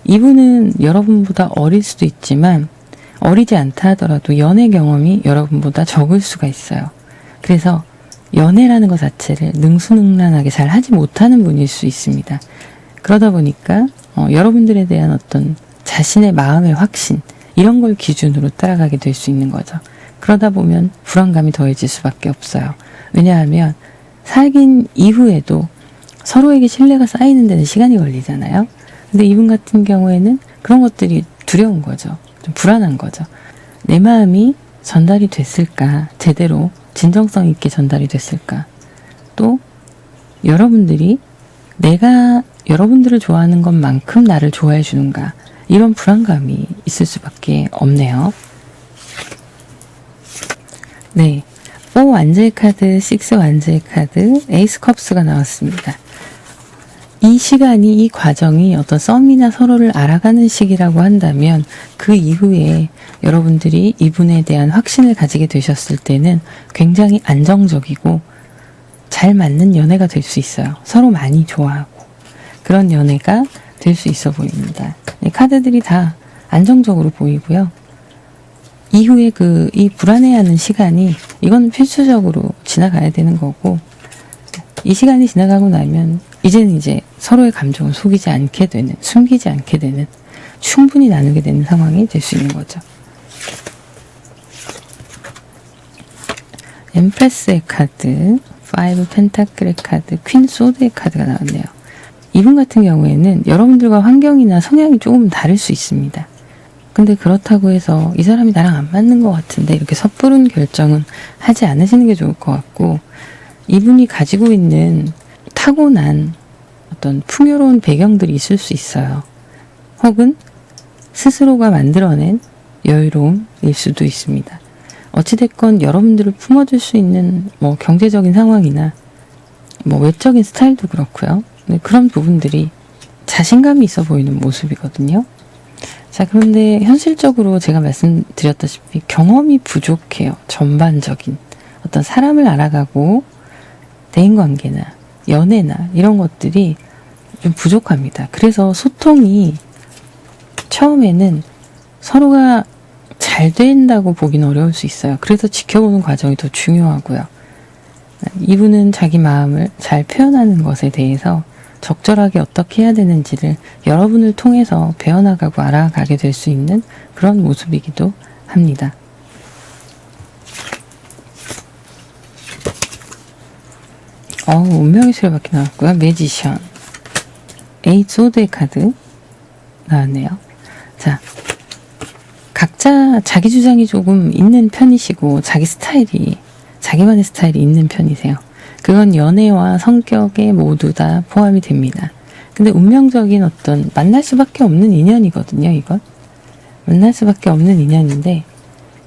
이분은 여러분보다 어릴 수도 있지만 어리지 않다 하더라도 연애 경험이 여러분보다 적을 수가 있어요. 그래서 연애라는 것 자체를 능수능란하게 잘 하지 못하는 분일 수 있습니다. 그러다 보니까 여러분들에 대한 어떤 자신의 마음의 확신 이런 걸 기준으로 따라가게 될 수 있는 거죠. 그러다 보면 불안감이 더해질 수밖에 없어요. 왜냐하면 사귄 이후에도 서로에게 신뢰가 쌓이는 데는 시간이 걸리잖아요. 근데 이분 같은 경우에는 그런 것들이 두려운 거죠. 좀 불안한 거죠. 내 마음이 전달이 됐을까? 제대로 진정성 있게 전달이 됐을까? 또 여러분들이 내가 여러분들을 좋아하는 것만큼 나를 좋아해 주는가? 이런 불안감이 있을 수밖에 없네요. 네, 4 완제의 카드, 6 완제의 카드, 에이스 컵스가 나왔습니다. 이 시간이, 이 과정이 어떤 썸이나 서로를 알아가는 시기라고 한다면 그 이후에 여러분들이 이분에 대한 확신을 가지게 되셨을 때는 굉장히 안정적이고 잘 맞는 연애가 될 수 있어요. 서로 많이 좋아하고. 그런 연애가 될 수 있어 보입니다. 이 카드들이 다 안정적으로 보이고요. 이후에 이 불안해하는 시간이 이건 필수적으로 지나가야 되는 거고, 이 시간이 지나가고 나면 이제는 서로의 감정을 속이지 않게 되는, 숨기지 않게 되는, 충분히 나누게 되는 상황이 될 수 있는 거죠. 엠프레스의 카드, 5 펜타클의 카드, 퀸 소드의 카드가 나왔네요. 이분 같은 경우에는 여러분들과 환경이나 성향이 조금 다를 수 있습니다. 근데 그렇다고 해서 이 사람이 나랑 안 맞는 것 같은데 이렇게 섣부른 결정은 하지 않으시는 게 좋을 것 같고, 이분이 가지고 있는 타고난 어떤 풍요로운 배경들이 있을 수 있어요. 혹은 스스로가 만들어낸 여유로움일 수도 있습니다. 어찌됐건 여러분들을 품어줄 수 있는 경제적인 상황이나 외적인 스타일도 그렇고요. 그런 부분들이 자신감이 있어 보이는 모습이거든요. 자, 그런데 현실적으로 제가 말씀드렸다시피 경험이 부족해요. 전반적인 어떤 사람을 알아가고 대인관계나 연애나 이런 것들이 좀 부족합니다. 그래서 소통이 처음에는 서로가 잘 된다고 보기는 어려울 수 있어요. 그래서 지켜보는 과정이 더 중요하고요. 이분은 자기 마음을 잘 표현하는 것에 대해서 적절하게 어떻게 해야 되는지를 여러분을 통해서 배워나가고 알아가게 될 수 있는 그런 모습이기도 합니다. 운명의 수레바퀴 나왔고요. 매지션, 8 소드의 카드 나왔네요. 자, 각자 자기 주장이 조금 있는 편이시고 자기만의 스타일이 있는 편이세요. 그건 연애와 성격에 모두 다 포함이 됩니다. 근데 운명적인 어떤 만날 수밖에 없는 인연이거든요, 이건. 만날 수밖에 없는 인연인데,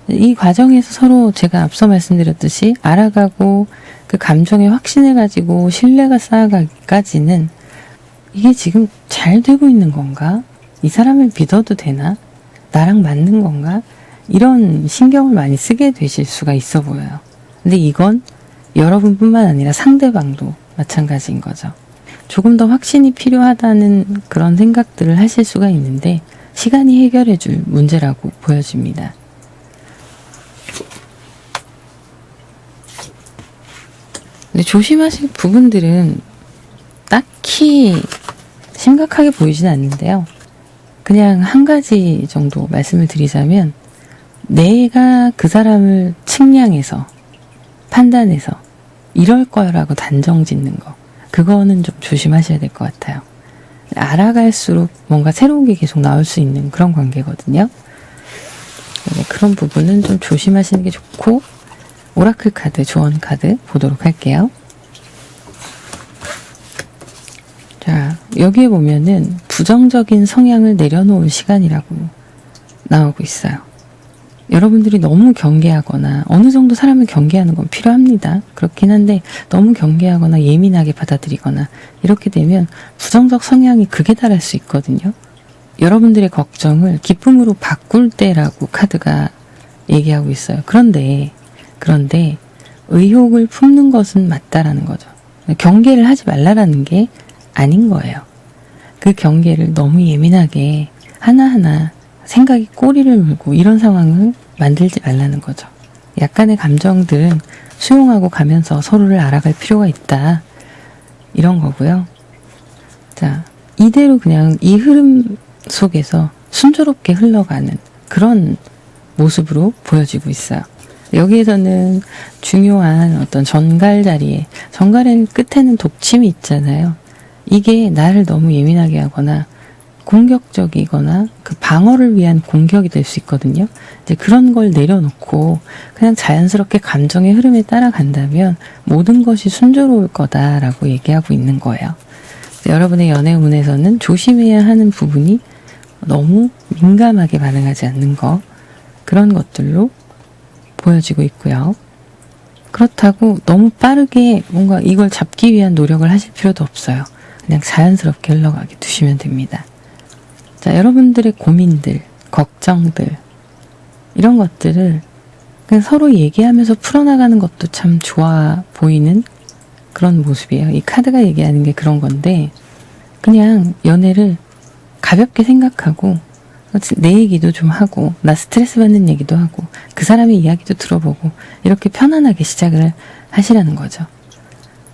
이 과정에서 서로 제가 앞서 말씀드렸듯이 알아가고 그 감정에 확신을 가지고 신뢰가 쌓아가기까지는 이게 지금 잘 되고 있는 건가? 이 사람을 믿어도 되나? 나랑 맞는 건가? 이런 신경을 많이 쓰게 되실 수가 있어 보여요. 근데 이건 여러분뿐만 아니라 상대방도 마찬가지인 거죠. 조금 더 확신이 필요하다는 그런 생각들을 하실 수가 있는데 시간이 해결해 줄 문제라고 보여집니다. 근데 조심하실 부분들은 딱히 심각하게 보이진 않는데요. 그냥 한 가지 정도 말씀을 드리자면, 내가 그 사람을 측량해서 판단해서 이럴 거라고 단정 짓는 거, 그거는 좀 조심하셔야 될 것 같아요. 알아갈수록 뭔가 새로운 게 계속 나올 수 있는 그런 관계거든요. 그런 부분은 좀 조심하시는 게 좋고, 오라클 카드, 조언 카드 보도록 할게요. 자, 여기에 보면은 부정적인 성향을 내려놓을 시간이라고 나오고 있어요. 여러분들이 너무 경계하거나, 어느 정도 사람을 경계하는 건 필요합니다. 그렇긴 한데 너무 경계하거나 예민하게 받아들이거나 이렇게 되면 부정적 성향이 극에 달할 수 있거든요. 여러분들의 걱정을 기쁨으로 바꿀 때라고 카드가 얘기하고 있어요. 그런데 의욕을 품는 것은 맞다라는 거죠. 경계를 하지 말라라는 게 아닌 거예요. 그 경계를 너무 예민하게 하나하나 생각이 꼬리를 물고 이런 상황을 만들지 말라는 거죠. 약간의 감정들은 수용하고 가면서 서로를 알아갈 필요가 있다. 이런 거고요. 자, 이대로 그냥 이 흐름 속에서 순조롭게 흘러가는 그런 모습으로 보여지고 있어요. 여기에서는 중요한 어떤 전갈 자리에, 전갈의 끝에는 독침이 있잖아요. 이게 나를 너무 예민하게 하거나 공격적이거나 그 방어를 위한 공격이 될 수 있거든요. 이제 그런 걸 내려놓고 그냥 자연스럽게 감정의 흐름에 따라간다면 모든 것이 순조로울 거다라고 얘기하고 있는 거예요. 여러분의 연애 운에서는 조심해야 하는 부분이 너무 민감하게 반응하지 않는 거, 그런 것들로 보여지고 있고요. 그렇다고 너무 빠르게 뭔가 이걸 잡기 위한 노력을 하실 필요도 없어요. 그냥 자연스럽게 흘러가게 두시면 됩니다. 자, 여러분들의 고민들, 걱정들, 이런 것들을 그냥 서로 얘기하면서 풀어나가는 것도 참 좋아 보이는 그런 모습이에요. 이 카드가 얘기하는 게 그런 건데, 그냥 연애를 가볍게 생각하고 내 얘기도 좀 하고 나 스트레스 받는 얘기도 하고 그 사람의 이야기도 들어보고 이렇게 편안하게 시작을 하시라는 거죠.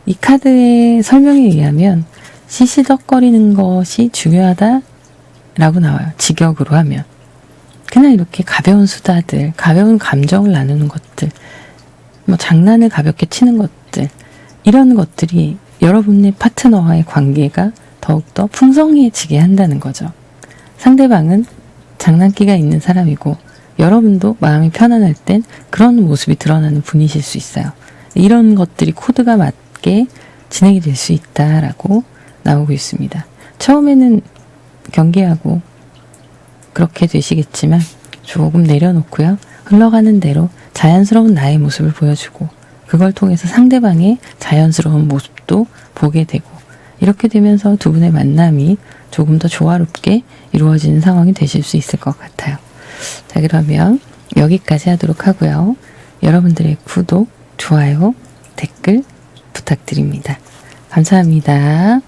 이 카드의 설명에 의하면 시시덕거리는 것이 중요하다라고 나와요. 직역으로 하면. 그냥 이렇게 가벼운 수다들, 가벼운 감정을 나누는 것들, 뭐 장난을 가볍게 치는 것들, 이런 것들이 여러분의 파트너와의 관계가 더욱더 풍성해지게 한다는 거죠. 상대방은 장난기가 있는 사람이고 여러분도 마음이 편안할 땐 그런 모습이 드러나는 분이실 수 있어요. 이런 것들이 코드가 맞게 진행이 될 수 있다라고 나오고 있습니다. 처음에는 경계하고 그렇게 되시겠지만 조금 내려놓고요. 흘러가는 대로 자연스러운 나의 모습을 보여주고 그걸 통해서 상대방의 자연스러운 모습도 보게 되고 이렇게 되면서 두 분의 만남이 조금 더 조화롭게 이루어지는 상황이 되실 수 있을 것 같아요. 자, 그러면 여기까지 하도록 하고요. 여러분들의 구독, 좋아요, 댓글 부탁드립니다. 감사합니다.